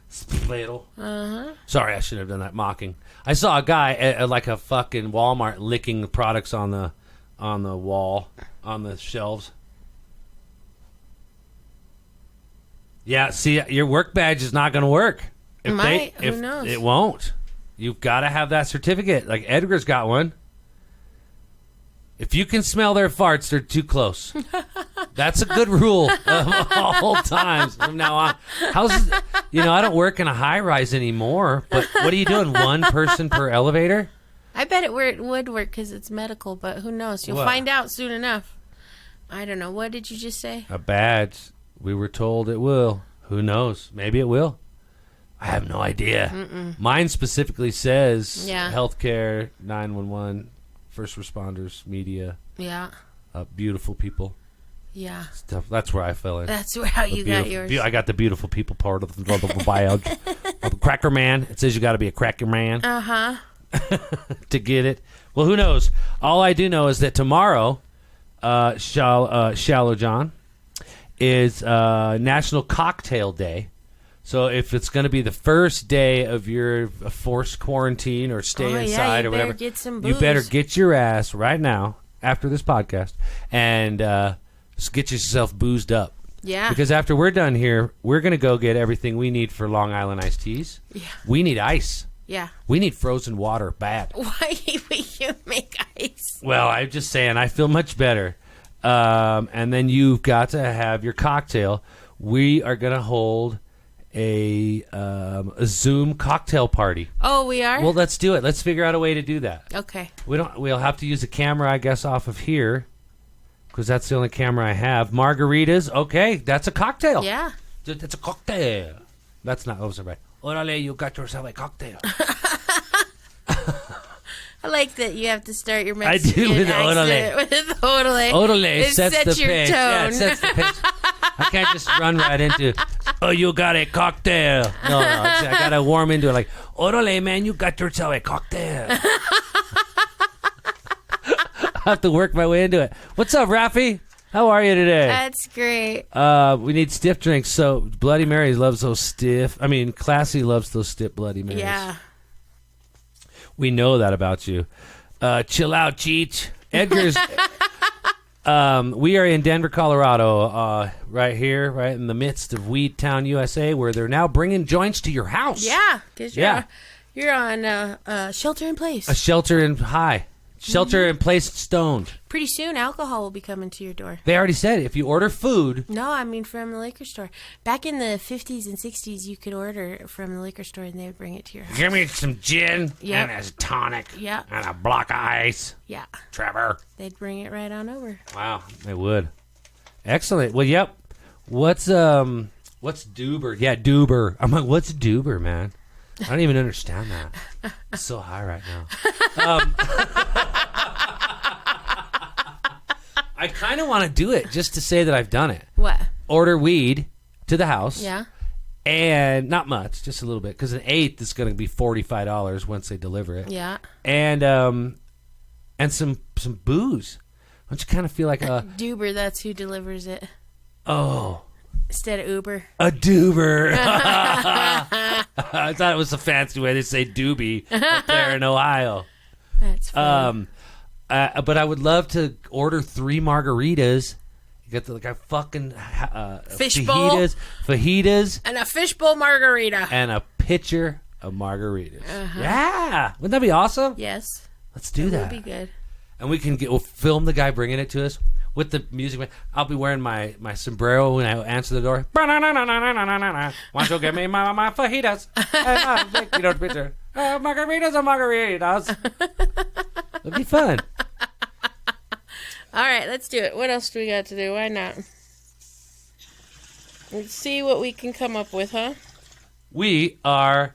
Spittle. Uh-huh. Sorry, I shouldn't have done that mocking. I saw a guy at like a fucking Walmart licking the products on the wall, on the shelves. Yeah, see, your work badge is not going to work. Who knows? It won't. You've got to have that certificate. Like Edgar's got one. If you can smell their farts, they're too close. That's a good rule of all times from now on. I don't work in a high rise anymore, but what are you doing? One person per elevator? I bet it would work because it's medical, but who knows? You'll find out soon enough. I don't know. What did you just say? A badge. We were told it will. Who knows? Maybe it will. I have no idea. Mine specifically says healthcare, 911, first responders, media. Yeah. Beautiful people. Yeah. Stuff. That's where I fell in. That's how you got yours. I got the beautiful people part of the bio. Of Cracker Man. It says you got to be a Cracker Man. To get it. Well, who knows? All I do know is that tomorrow, Shallow John, is National Cocktail Day. So if it's going to be the first day of your forced quarantine or stay inside or whatever, get some booze. you better get your ass right now after this podcast and just get yourself boozed up. Yeah. Because after we're done here, we're going to go get everything we need for Long Island iced teas. Yeah. We need ice. Yeah. We need frozen water bad. Why would you make ice? Well, I'm just saying, I feel much better. And then you've got to have your cocktail. We are going to hold a Zoom cocktail party. Oh, we are? Well, let's do it. Let's figure out a way to do that. Okay. We'll have to use a camera, I guess, off of here because that's the only camera I have. Margaritas. Okay, that's a cocktail. Yeah. That's a cocktail. That's not. Oh, sorry. Orale, you got yourself a cocktail. I like that you have to start your Mexican I do with accent with orale. Orale It sets the your pace. tone. Yeah, it sets the pace. I can't just run right into, oh, you got a cocktail. No, I got to warm into it like, orale, man, you got yourself a cocktail. I have to work my way into it. What's up, Rafi? How are you today? That's great. We need stiff drinks. So Bloody Mary loves those stiff. I mean, Classy loves those stiff Bloody Marys. Yeah. We know that about you. Chill out, Cheech. Edgar's. We are in Denver, Colorado, right here, right in the midst of Weed Town, USA, where they're now bringing joints to your house. Yeah, because you're on shelter in place. A shelter in place stoned. Pretty soon, alcohol will be coming to your door. They already said if you order food. No, I mean from the liquor store. Back in the 50s and 60s, you could order from the liquor store and they would bring it to your house. Give me some gin Yep. and a tonic Yep. and a block of ice. Yeah. Trevor. They'd bring it right on over. Wow, they would. Excellent. Well, yep. What's Duber? Yeah, Duber. I'm like, what's Duber, man? I don't even understand that. I'm so high right now. I kind of want to do it just to say that I've done it. What? Order weed to the house. Yeah. And not much, just a little bit, because an eighth is going to be $45 once they deliver it. Yeah. And some booze. Don't you kind of feel like a Duber, that's who delivers it. Oh. Instead of Uber. A Duber. I thought it was a fancy way to say doobie up there in Ohio. That's funny. But I would love to order 3 margaritas. You get like a fucking Fishbowl. fajitas, And a fishbowl margarita. and a pitcher of margaritas. Yeah, wouldn't that be awesome? Yes. Let's do that. That would be good. And we'll film the guy bringing it to us with the music. I'll be wearing my sombrero when I answer the door. Why don't you give me my fajitas? You know, pitcher. Margaritas or margaritas. It'd be fun. All right, let's do it. What else do we got to do? Why not? Let's see what we can come up with, huh? We are,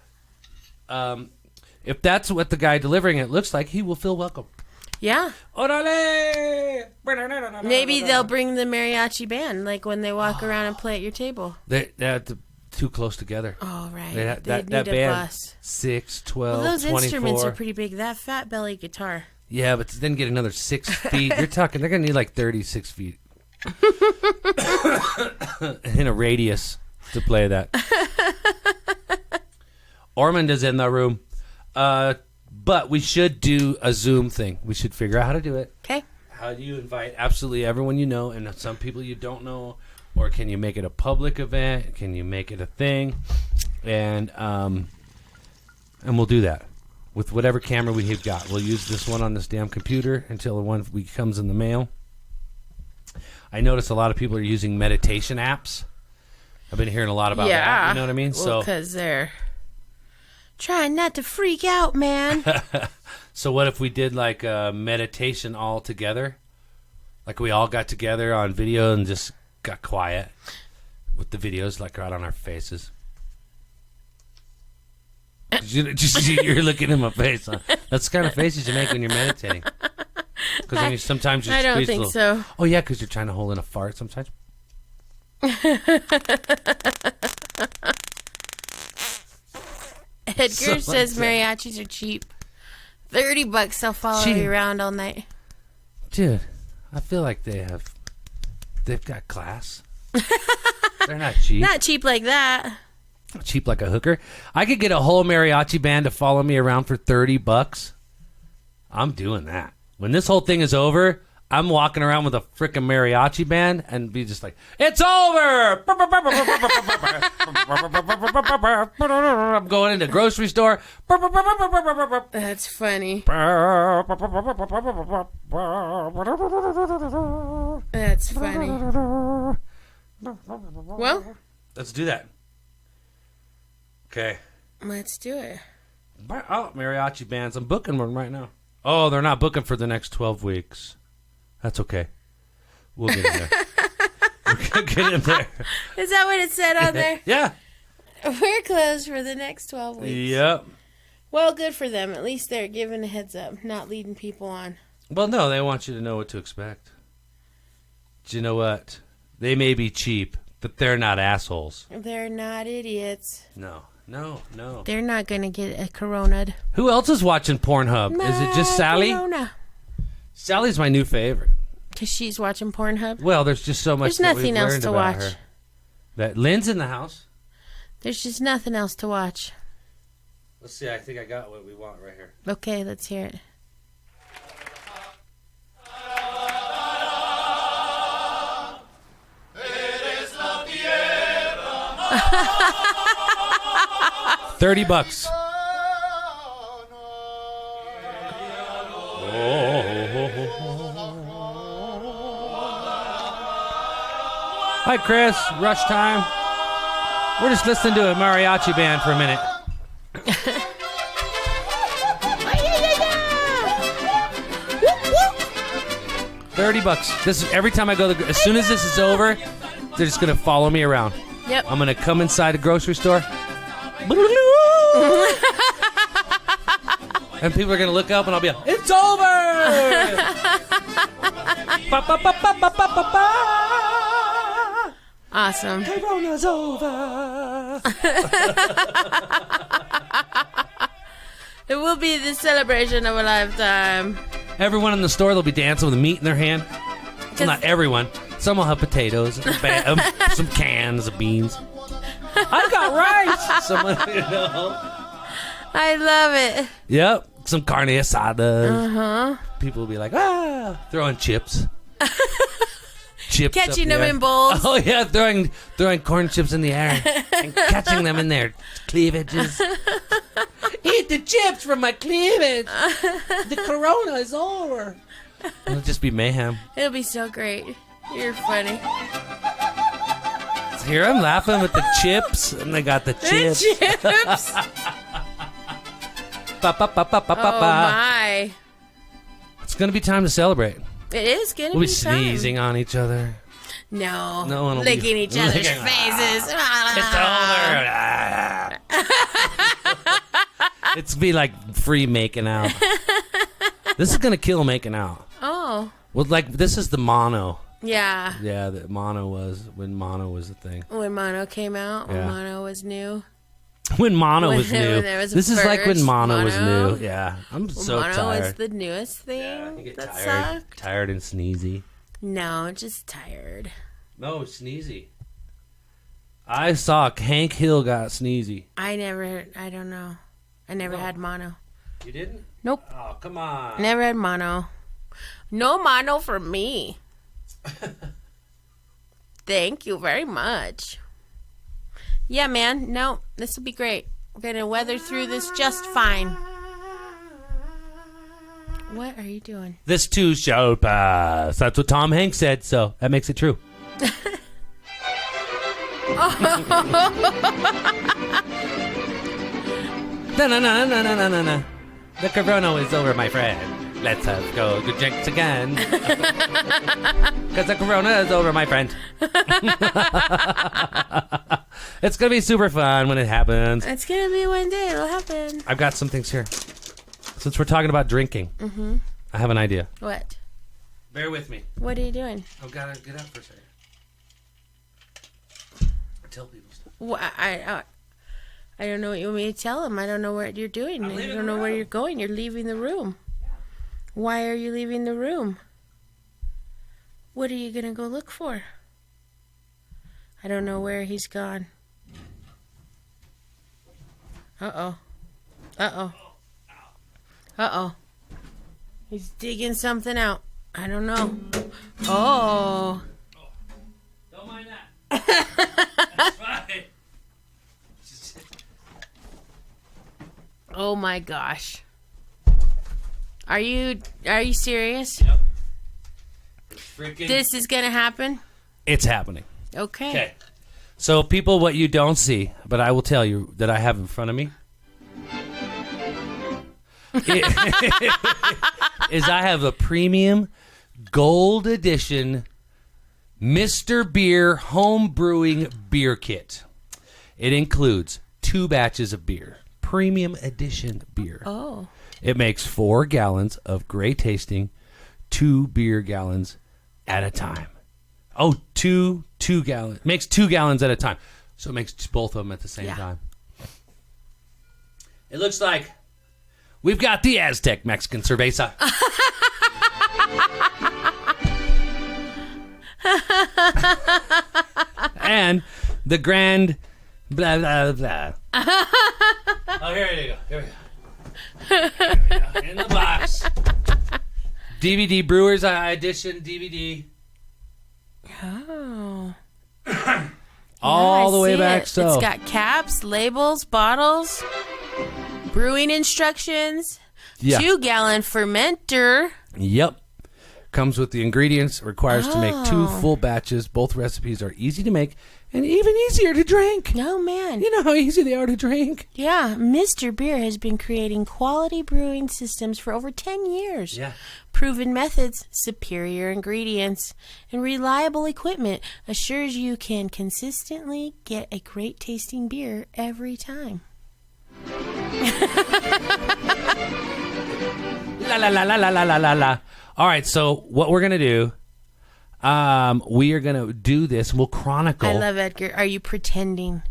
if that's what the guy delivering it looks like, he will feel welcome. Yeah. Orale! Maybe they'll bring the mariachi band, like when they walk around and play at your table. They're too close together. Oh, right. That need a band, bus. 6, 12, Well, those 24. instruments are pretty big. That fat belly guitar. Yeah, but then get another 6 feet. You're talking, they're going to need like 36 feet. In a radius to play that. Ormond is in the room. But we should do a Zoom thing. We should figure out how to do it. Okay. How do you invite absolutely everyone you know and some people you don't know? Or can you make it a public event? Can you make it a thing? And we'll do that with whatever camera we have got. We'll use this one on this damn computer until the one comes in the mail. I notice a lot of people are using meditation apps. I've been hearing a lot about that. You know what I mean? Well, because they're trying not to freak out, man. So what if we did like a meditation all together? Like we all got together on video and just got quiet with the videos like right on our faces. You're looking in my face. Huh? That's the kind of faces you make when you're meditating. Because sometimes you I don't squeeze think a little. so. Oh, yeah, because you're trying to hold in a fart sometimes. Edgar says mariachis are cheap. $30, they'll follow you around all night. Dude, I feel like they've got class. They're not cheap. Not cheap like that. Cheap like a hooker. I could get a whole mariachi band to follow me around for $30. I'm doing that. When this whole thing is over, I'm walking around with a freaking mariachi band and be just like, it's over! I'm going into the grocery store. That's funny. That's funny. Well, let's do that. Okay. Let's do it. Oh, mariachi bands. I'm booking one right now. Oh, they're not booking for the next 12 weeks. That's okay. We'll get in there. We'll get in there. Is that what it said on there? Yeah. We're closed for the next 12 weeks. Yep. Well, good for them. At least they're giving a heads up, not leading people on. Well, no, they want you to know what to expect. Do you know what? They may be cheap, but they're not assholes. They're not idiots. No. They're not going to get a corona'd. Who else is watching Pornhub? Is it just Sally? Corona. Sally's my new favorite. Because she's watching Pornhub? Well, there's just so much There's nothing that we've else learned to about watch. her. That Lynn's in the house. There's just nothing else to watch. Let's see. I think I got what we want right here. Okay, let's hear it. $30. Hi, Chris. Rush time. We're just listening to a mariachi band for a minute. $30. This is every time I go. As soon as this is over, they're just gonna follow me around. Yep. I'm gonna come inside a grocery store. And people are going to look up and I'll be like, it's over! Awesome. Corona's over. It will be the celebration of a lifetime. Everyone in the store, they'll be dancing with meat in their hand. Well, not everyone. Some will have potatoes, some cans of beans. I got rice! Someone, I love it. Yep. Some carne asada. Uh-huh. People will be like, throwing chips. Chips Catching them in bowls. Oh, yeah, throwing corn chips in the air and catching them in their cleavages. Eat the chips from my cleavage. The corona is over. It'll just be mayhem. It'll be so great. You're funny. Here I'm laughing with the chips, and they got the chips. The chips. Ba, ba, ba, ba, ba, ba, Oh, ba. my. It's going to be time to celebrate. It is going to We'll be be sneezing on each other. No. No one will licking be each other's licking. faces. It's over. It's be like free making out. This is going to kill making out. Oh. Well, like, this is the mono. Yeah. Yeah, that mono was when mono was a thing. When mono came out, when Yeah. mono was new. When mono When was new. there was a This is like when first mono was mono. new. Yeah, I'm so mono tired. was the newest thing Yeah, I get that tired, sucked. tired and sneezy. No, just tired. No, sneezy. I saw Hank Hill got sneezy. I don't know. I never No. had mono. You didn't? Nope. Oh, come on. Never had mono. No mono for me. Thank you very much. Yeah, man. No, this will be great. We're going to weather through this just fine. What are you doing? This too shall pass. That's what Tom Hanks said, so that makes it true. Na na na na na na na. The corona is over, my friend. Let's go good drinks again. Because the corona is over, my friend. It's going to be super fun when it happens. It's going to be one day. It'll happen. I've got some things here. Since we're talking about drinking, I have an idea. What? Bear with me. What are you doing? I've got to get up for a second. Tell people stuff. Well, I don't know what you want me to tell them. I don't know what you're doing. I don't know where you're going. You're leaving the room. Yeah. Why are you leaving the room? What are you going to go look for? I don't know where he's gone. Uh-oh. Uh-oh. Uh-oh. He's digging something out. I don't know. Oh. Don't mind that. That's fine. Oh my gosh. Are you serious? Yep. Freaking. This is going to happen? It's happening. Okay. So, people, what you don't see, but I will tell you that I have in front of me, is I have a premium gold edition Mr. Beer home brewing beer kit. It includes 2 batches of beer, premium edition beer. Oh. It makes 4 gallons of great tasting 2 beer gallons at a time. Oh, 2 gallons. Makes 2 gallons at a time. So it makes both of them at the same time. It looks like we've got the Aztec Mexican cerveza. And the Grand blah, blah, blah. Oh, here you go. Here we go. In the box. DVD Brewers Edition DVD. Oh. All the way back. It. So It's got caps, labels, bottles, brewing instructions, 2-gallon fermenter. Yep. Comes with the ingredients. Requires to make 2 full batches. Both recipes are easy to make and even easier to drink. Oh, man. You know how easy they are to drink. Yeah. Mr. Beer has been creating quality brewing systems for over 10 years. Yeah. Proven methods, superior ingredients, and reliable equipment assures you can consistently get a great tasting beer every time. La la la la la la la la. All right, so what we're gonna do, we are gonna do this. We'll chronicle. I love Edgar. Are you pretending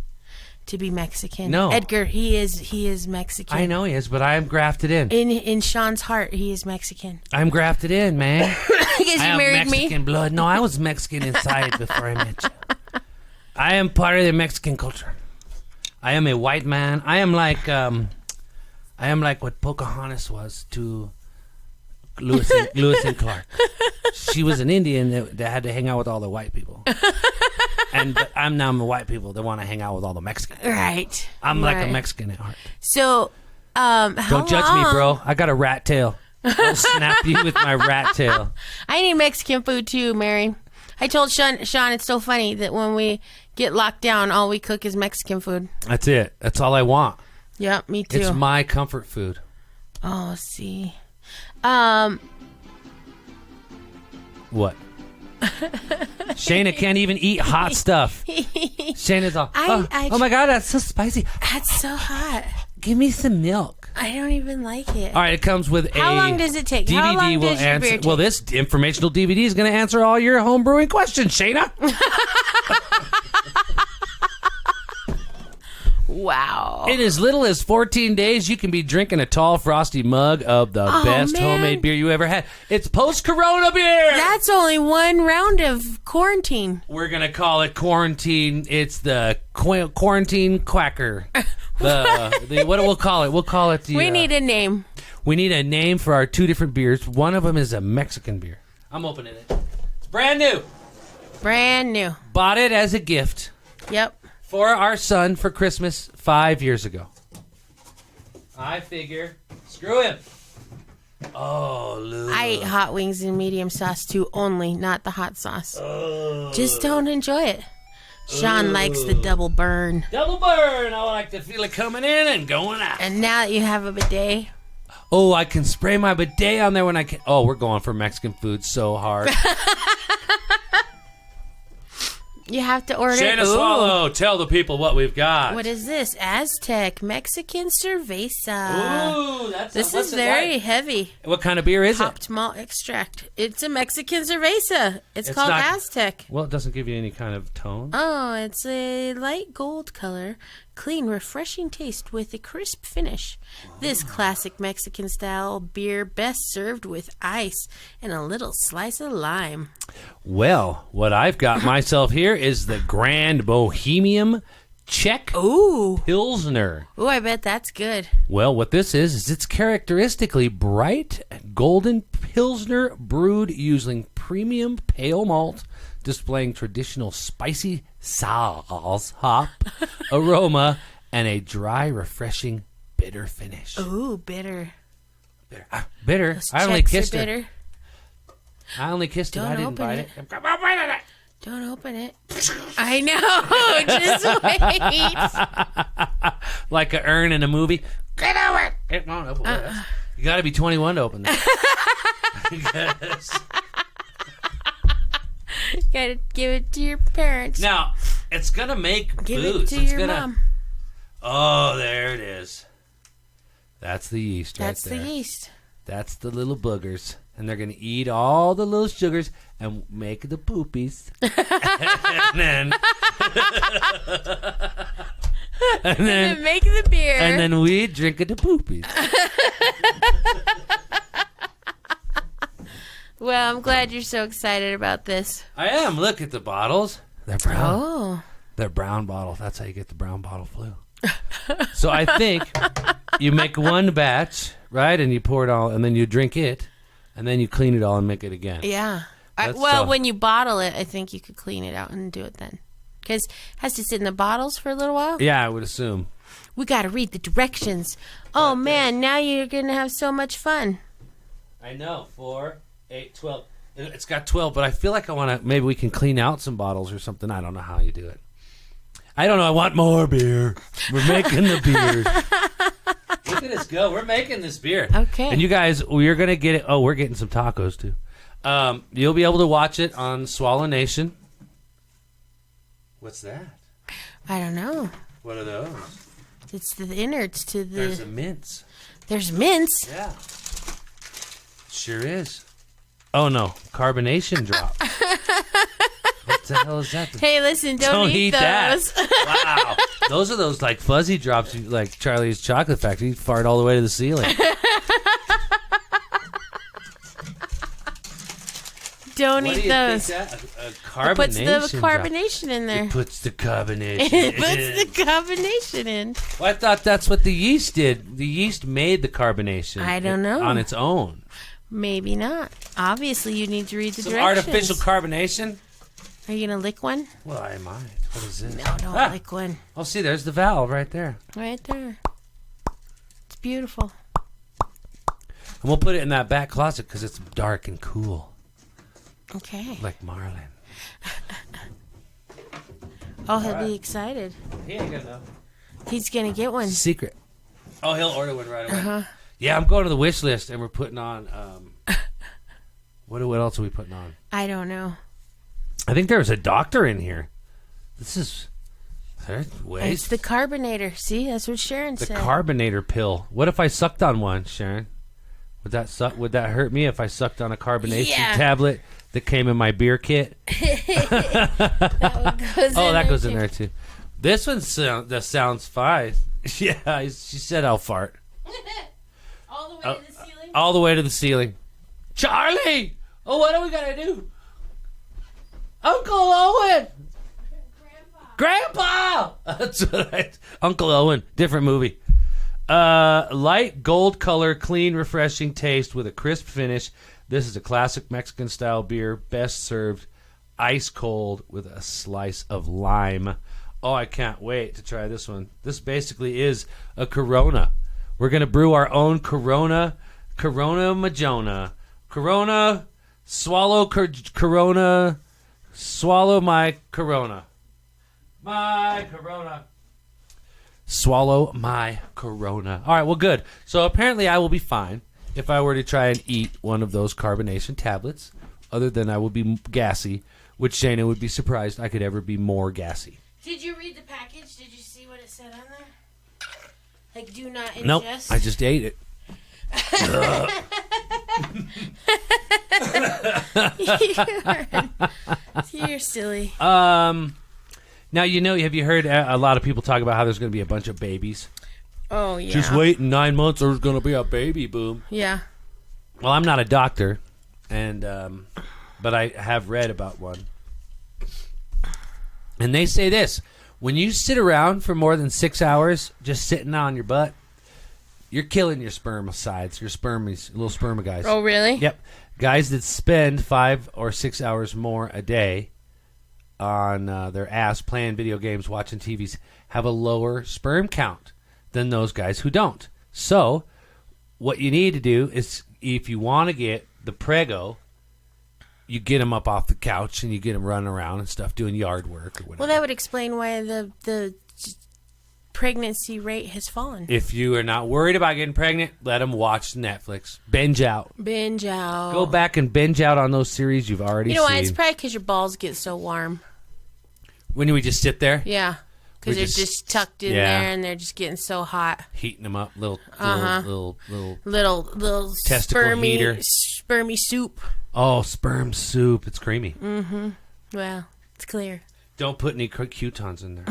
to be Mexican? No, Edgar. He is Mexican. I know he is, but I am grafted in. In Sean's heart, he is Mexican. I'm grafted in, man. Because you married Mexican blood. No, I was Mexican inside before I met you. I am part of the Mexican culture. I am a white man. I am like what Pocahontas was to Lewis and Clark. She was an Indian that had to hang out with all the white people. But I'm a white people that want to hang out with all the Mexicans. Right. I'm like a Mexican at heart. So, don't judge me, bro. I got a rat tail. I'll snap you with my rat tail. I need Mexican food too, Mary. I told Sean, it's so funny that when we get locked down, all we cook is Mexican food. That's it. That's all I want. Yeah, me too. It's my comfort food. Oh, see. What? Shaina can't even eat hot stuff. Shaina's all, oh my God, that's so spicy. That's so hot. Give me some milk. I don't even like it. All right, it comes with How long does it take? DVD. How long will does your beer answer. take? Well, this informational DVD is going to answer all your home brewing questions, Shaina. Wow. In as little as 14 days, you can be drinking a tall, frosty mug of the best homemade beer you ever had. It's post-corona beer. That's only one round of quarantine. We're going to call it quarantine. It's the quarantine quacker. What we'll call it? We'll call it the... We need a name. We need a name for our 2 different beers. One of them is a Mexican beer. I'm opening it. It's brand new. Brand new. Bought it as a gift. Yep. For our son for Christmas 5 years ago. I figure, screw him. Oh, Lou. I eat hot wings in medium sauce too, only, not the hot sauce. Just don't enjoy it. Sean likes the double burn. Double burn. I like to feel it coming in and going out. And now that you have a bidet, Oh, I can spray my bidet on there when I can. Oh, we're going for Mexican food so hard. You have to order. Shaina Swallow, tell the people what we've got. What is this? Aztec Mexican Cerveza. Ooh, This is very heavy. What kind of beer is Hopped malt extract. It's a Mexican Cerveza. It's called not- Aztec. Well, it doesn't give you any kind of tone. Oh, it's a light gold color, clean, refreshing taste with a crisp finish. This classic Mexican style beer best served with ice and a little slice of lime. Well, what I've got myself here is the Grand Bohemian Czech Ooh. Pilsner. Ooh, I bet that's good. Well, what this is it's characteristically bright golden Pilsner brewed using premium pale malt, displaying traditional spicy sauce hop aroma and a dry, refreshing bitter finish. Ooh, bitter. Bitter. Those I only Czechs are kissed her. bitter. I only kissed her. Don't I didn't open bite it. it. Come on, bite it. Don't open it. I know. Just wait. Like an urn in a movie. Get over it. It won't open it. You got to be 21 to open that. Yes. Gotta give it to your parents. Now, it's going to make Give booze. it to It's your gonna... mom. Oh, there it is. That's the yeast That's right there. the yeast. That's the little boogers. And they're going to eat all the little sugars and make the poopies. and then Make the beer. and then we drink the poopies. Well, I'm glad you're so excited about this. I am. Look at the bottles. They're brown. Oh. They're brown bottle. That's how you get the brown bottle flu. So I think you make one batch, right? And you pour it all, and then you drink it, and then you clean it all and make it again. Yeah. That's, When you bottle it, I think you could clean it out and do it then. Because it has to sit in the bottles for a little while. Yeah, I would assume. We got to read the directions. Oh, man. Now you're going to have so much fun. I know. 4, 8, 12. It's got 12, but I feel like I want to. Maybe we can clean out some bottles or something. I don't know how you do it. I don't know. I want more beer. We're making the beer. Look at us go. We're making this beer. Okay. And you guys, we're going to get it. Oh, we're getting some tacos, too. You'll be able to watch it on Swallow Nation. What's that? I don't know. What are those? It's the innards to the... There's a mince. There's mints. Yeah. Sure is. Oh, no. Carbonation drop. What the hell is that? Hey, listen, don't eat those. That. Wow. Those are those like fuzzy drops like Charlie's Chocolate Factory. You fart all the way to the ceiling. Don't What eat do you those. think that? A It carbonation puts the drop. carbonation in there. It puts the carbonation It in. puts the carbonation in. Well, I thought that's what the yeast did. The yeast made the carbonation. I don't know. On its own. Maybe not. Obviously, you need to read the Some directions. artificial carbonation? Are you going to lick one? Well, I might. What is this? No, don't lick one. Oh, see, there's the valve right there. Right there. It's beautiful. And we'll put it in that back closet because it's dark and cool. Okay. Like Marlin. Oh, he'll be excited. He ain't got enough. He's going to get one. Secret. Oh, he'll order one right away. Uh-huh. Yeah, I'm going to the wish list, and we're putting on. What else are we putting on? I don't know. I think there's a doctor in here. This is. There's It's waste. the carbonator. See, that's what Sharon The said. carbonator pill. What if I sucked on one, Sharon? Would that hurt me if I sucked on a carbonation tablet that came in my beer kit? That goes in there too. This one sounds fine. Yeah, she said I'll fart. All the way to the ceiling? All the way to the ceiling. Charlie! Oh, what are we going to do? Uncle Owen! Grandpa! That's what Uncle Owen. Different movie. Light gold color, clean, refreshing taste with a crisp finish. This is a classic Mexican style beer, best served ice cold with a slice of lime. Oh, I can't wait to try this one. This basically is a Corona. We're going to brew our own Corona Majona. Corona, swallow Corona, swallow my Corona. My Corona. swallow my corona. All right, well, good. So apparently I will be fine if I were to try and eat one of those carbonation tablets, other than I would be gassy, which Shaina would be surprised I could ever be more gassy. Did you read the package? Did you see what it said on there? Like, do not ingest? Nope, I just ate it. You're silly. Now, have you heard a lot of people talk about how there's going to be a bunch of babies? Oh, yeah. Just wait, in 9 months there's going to be a baby boom. Yeah. Well, I'm not a doctor, and but I have read about one. And they say this: when you sit around for more than 6 hours just sitting on your butt, you're killing your spermicides, your spermies, little sperma guys. Oh, really? Yep. Guys that spend 5 or 6 hours more a day on their ass playing video games, watching TVs, have a lower sperm count than those guys who don't. So what you need to do is, if you want to get the prego, you get them up off the couch and you get them running around and stuff, doing yard work or whatever. Well, that would explain why the pregnancy rate has fallen. If you are not worried about getting pregnant, let them watch Netflix. Binge out. Binge out. Go back and binge out on those series you've already seen. You know why? It's probably because your balls get so warm. When we just sit there? Yeah. Because they're just tucked in there and they're just getting so hot. Heating them up. Little testicle heater. Spermy soup. Oh, sperm soup. It's creamy. Mm-hmm. Well, it's clear. Don't put any croutons in there.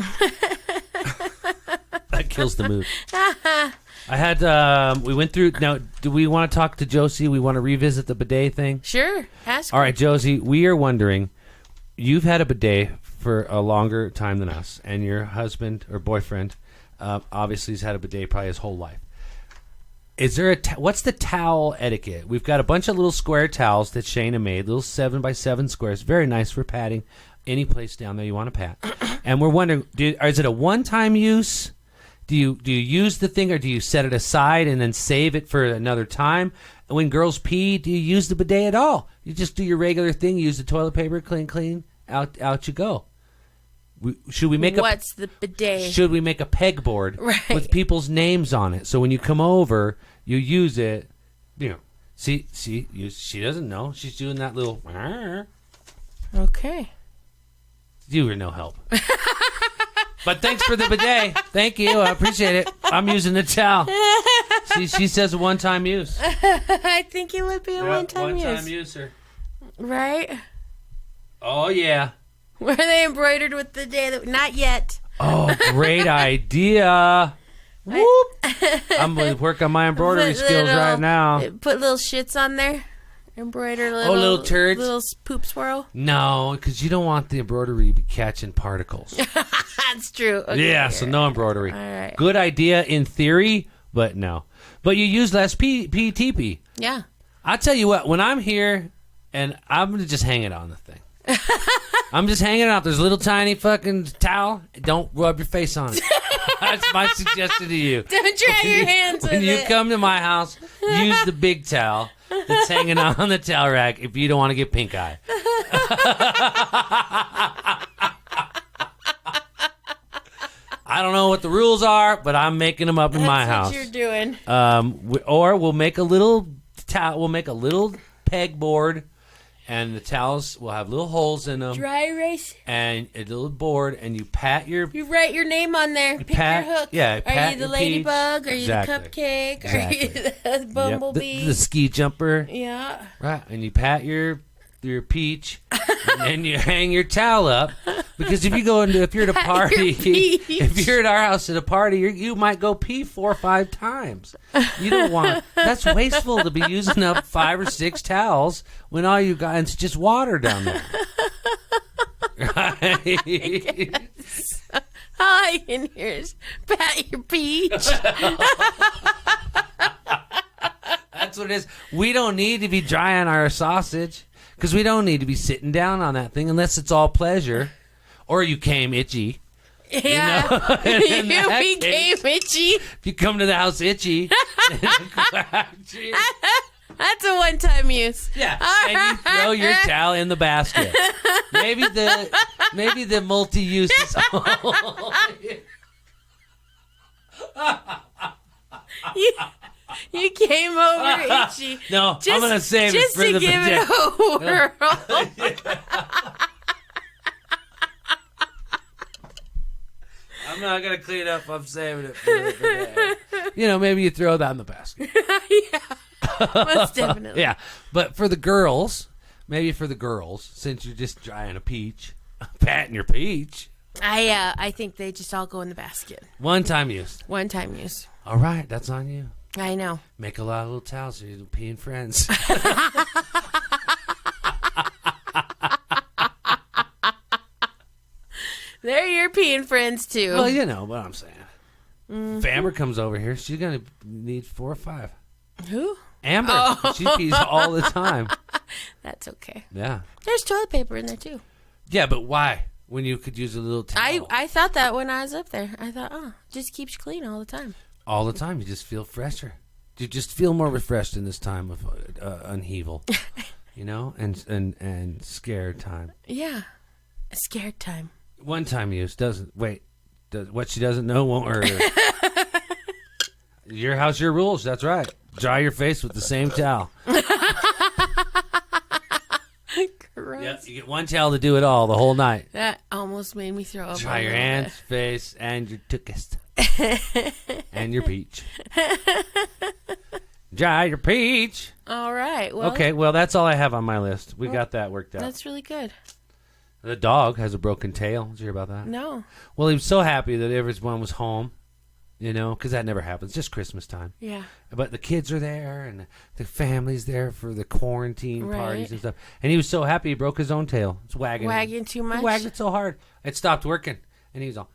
That kills the mood. I had, we went through, now, do we want to talk to Josie? We want to revisit the bidet thing? Sure. Ask All her. right, Josie, we are wondering, you've had a bidet for a longer time than us, and your husband or boyfriend obviously has had a bidet probably his whole life. Is there what's the towel etiquette? We've got a bunch of little square towels that Shaina made, little 7x7 squares, very nice for patting any place down there you want to pat. And we're wondering, is it a one-time use? Do you use the thing, or do you set it aside and then save it for another time? And when girls pee, do you use the bidet at all? You just do your regular thing, use the toilet paper, clean, out you go. Should we make What's the bidet? Should we make a pegboard with people's names on it, so when you come over, you use it? See, she doesn't know. She's doing that little. Okay. You were no help. But thanks for the bidet. Thank you. I appreciate it. I'm using the towel. She says a one-time use. I think it would be a one-time use. One-time user. Right? Oh, yeah. Were they embroidered with the day? Not yet. Oh, great idea. Whoop. I'm going to work on my embroidery skills right now. Put little shits on there. Embroider little turds? Little poop swirl? No, because you don't want the embroidery to be catching particles. That's true. Okay, yeah, so no embroidery. All right. Good idea in theory, but no. But you use less PTP. Yeah. I'll tell you what, when I'm here, and I'm going to just hang it on the thing. I'm just hanging it out. There's a little tiny fucking towel. Don't rub your face on it. That's my suggestion to you. Don't try your hands with it. When you come to my house, use the big towel that's hanging on the towel rack if you don't want to get pink eye. I don't know what the rules are, but I'm making them up in my house. That's what you're doing. Or we'll make a little towel. We'll make a little pegboard. And the towels will have little holes in them. Dry erase. And a little board, and you pat your... You write your name on there. Pick your hook. Yeah, Are you the ladybug? Are you the cupcake? Exactly. Are you the bumblebee? Yep. The ski jumper. Yeah. Right, and you pat your peach, and then you hang your towel up. Because if you're at a party, if you're at our house at a party, you might go pee 4 or 5 times. You don't want. That's wasteful to be using up 5 or 6 towels when all you got is just water down there. Right? All I can hear is pat your peach. That's what it is. We don't need to be drying our sausage. Because we don't need to be sitting down on that thing unless it's all pleasure. Or you came itchy. Yeah. You became itchy. If you come to the house itchy. That's a one-time use. Yeah. And you throw your towel in the basket. Maybe the multi-use is You came over itchy. No, I'm going to save it for the give it a whirl. I'm not going to clean up. I'm saving it for the day. Maybe you throw that in the basket. Yeah, most definitely. Yeah, but for the girls, since you're just drying a peach, patting your peach. I think they just all go in the basket. One-time use. One-time use. All right, that's on you. I know. Make a lot of little towels so you're peeing friends. They're your peeing friends, too. Well, you know what I'm saying. If Amber comes over here, she's going to need 4 or 5. Who? Amber. Oh. She pees all the time. That's okay. Yeah. There's toilet paper in there, too. Yeah, but why? When you could use a little towel. I thought that when I was up there. I thought, just keeps clean all the time. All the time. You just feel fresher. You just feel more refreshed in this time of upheaval. And scared time. Yeah. A scared time. One-time use what she doesn't know won't hurt her. Your house, your rules. That's right. Dry your face with the same towel. Gross. Yeah, you get one towel to do it all the whole night. That almost made me throw up. Dry your hands, face, and your tuchus. And your peach. Dry your peach. All right. Well, okay, well, that's all I have on my list. We got that worked out. That's really good. The dog has a broken tail. Did you hear about that? No. Well, he was so happy that everyone was home, because that never happens. Just Christmas time. Yeah. But the kids are there, and the family's there for the quarantine parties and stuff. And he was so happy he broke his own tail. It's wagging. Wagging too much? He wagged it so hard. It stopped working. And he was all...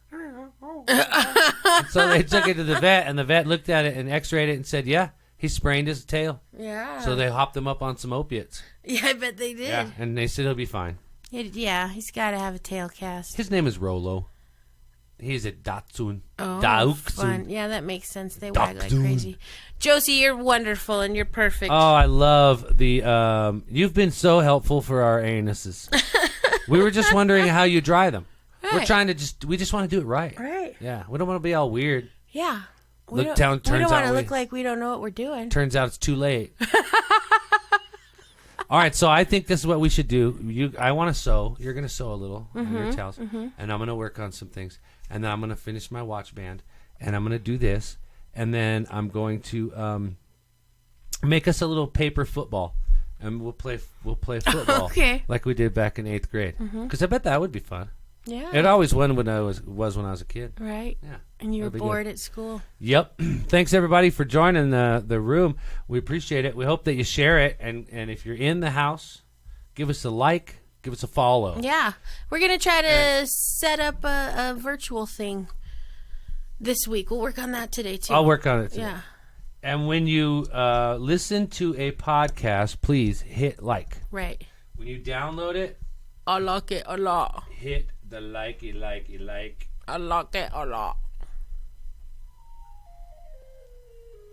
And so they took it to the vet, and the vet looked at it and x-rayed it and said, yeah, he sprained his tail. Yeah. So they hopped him up on some opiates. Yeah, I bet they did. Yeah, and they said he'll be fine. Yeah, he's got to have a tail cast. His name is Rolo. He's a Dachshund. Oh, Dachshund. fun. Yeah, that makes sense. They wag like crazy. Josie, you're wonderful and you're perfect. Oh, I love the... you've been so helpful for our anuses. We were just wondering how you dry them. Right. We're trying to we just want to do it right. Right. Yeah, we don't want to be all weird. Yeah. We don't want to look like we don't know what we're doing. Turns out it's too late. All right, so I think this is what we should do. I want to sew. You're going to sew a little on your towels, and I'm going to work on some things, and then I'm going to finish my watch band, and I'm going to do this, and then I'm going to make us a little paper football, and we'll play football Okay. like we did back in 8th grade. Because I bet that would be fun. Yeah. It always was when I was a kid. Right. Yeah. And you were That'd be bored good. at school. Yep. Thanks everybody for joining the room. We appreciate it. We hope that you share it, and if you're in the house, give us a like, give us a follow. Yeah. We're going to try to set up a virtual thing this week. We'll work on that today too. I'll work on it today. Yeah. And when you listen to a podcast, please hit like. Right. When you download it, I like it a lot. hit the likey. I like it a lot.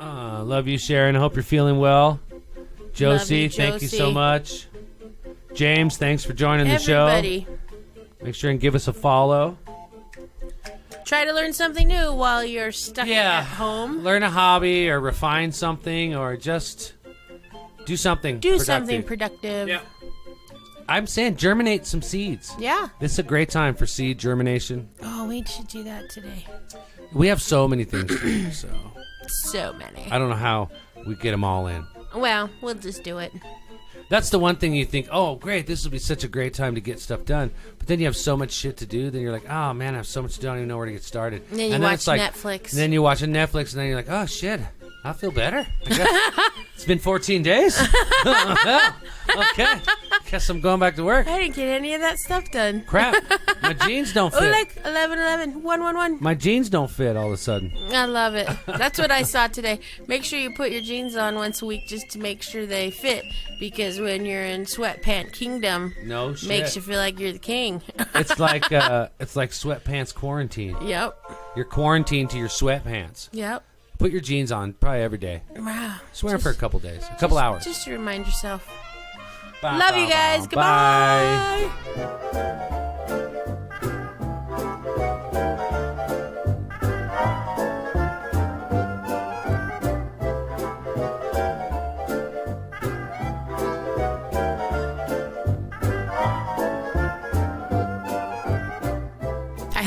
Love you, Sharon. I hope you're feeling well. Josie, thank you so Josie. much. James, thanks for joining the Everybody, show. Make sure and give us a follow. try to learn something new while you're stuck at home. Learn a hobby or refine something or just do something Do productive. something productive. Yeah. I'm saying germinate some seeds. Yeah. This is a great time for seed germination. Oh, we should do that today. We have so many things to do, so So many. I don't know how we get them all in. Well, we'll just do it. That's the one thing you think, oh, great, this will be such a great time to get stuff done. But then you have so much shit to do, then you're like, oh, man, I have so much to do, I don't even know where to get started. And then you watch Netflix. And then you watch Netflix, and then you're like, oh, shit, I feel better. I guess it's been 14 days. Okay. Guess I'm going back to work. I didn't get any of that stuff done. Crap. My jeans don't fit. Oh, like 11, 111. My jeans don't fit all of a sudden. I love it. That's what I saw today. Make sure you put your jeans on once a week just to make sure they fit. Because when you're in sweatpant kingdom, No shit. makes you feel like you're the king. It's like sweatpants quarantine. Yep. You're quarantined to your sweatpants. Yep. Put your jeans on probably every day. Wow. Just wear them for a couple days, a couple hours. Just to remind yourself. Bye, Love bye, you guys. bye. Goodbye.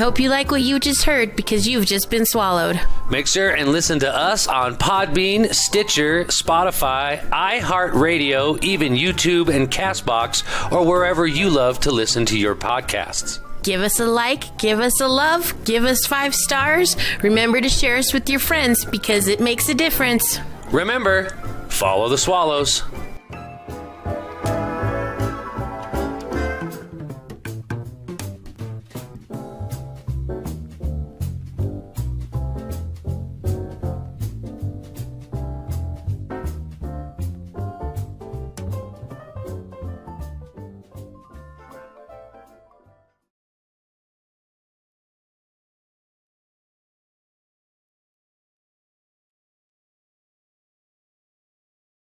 hope you like what you just heard, because you've just been swallowed. Make sure and listen to us on Podbean, Stitcher, Spotify, iHeartRadio, even YouTube and CastBox, or wherever you love to listen to your podcasts. Give us a like, give us a love, give us 5 stars. Remember to share us with your friends, because it makes a difference. Remember, follow the swallows.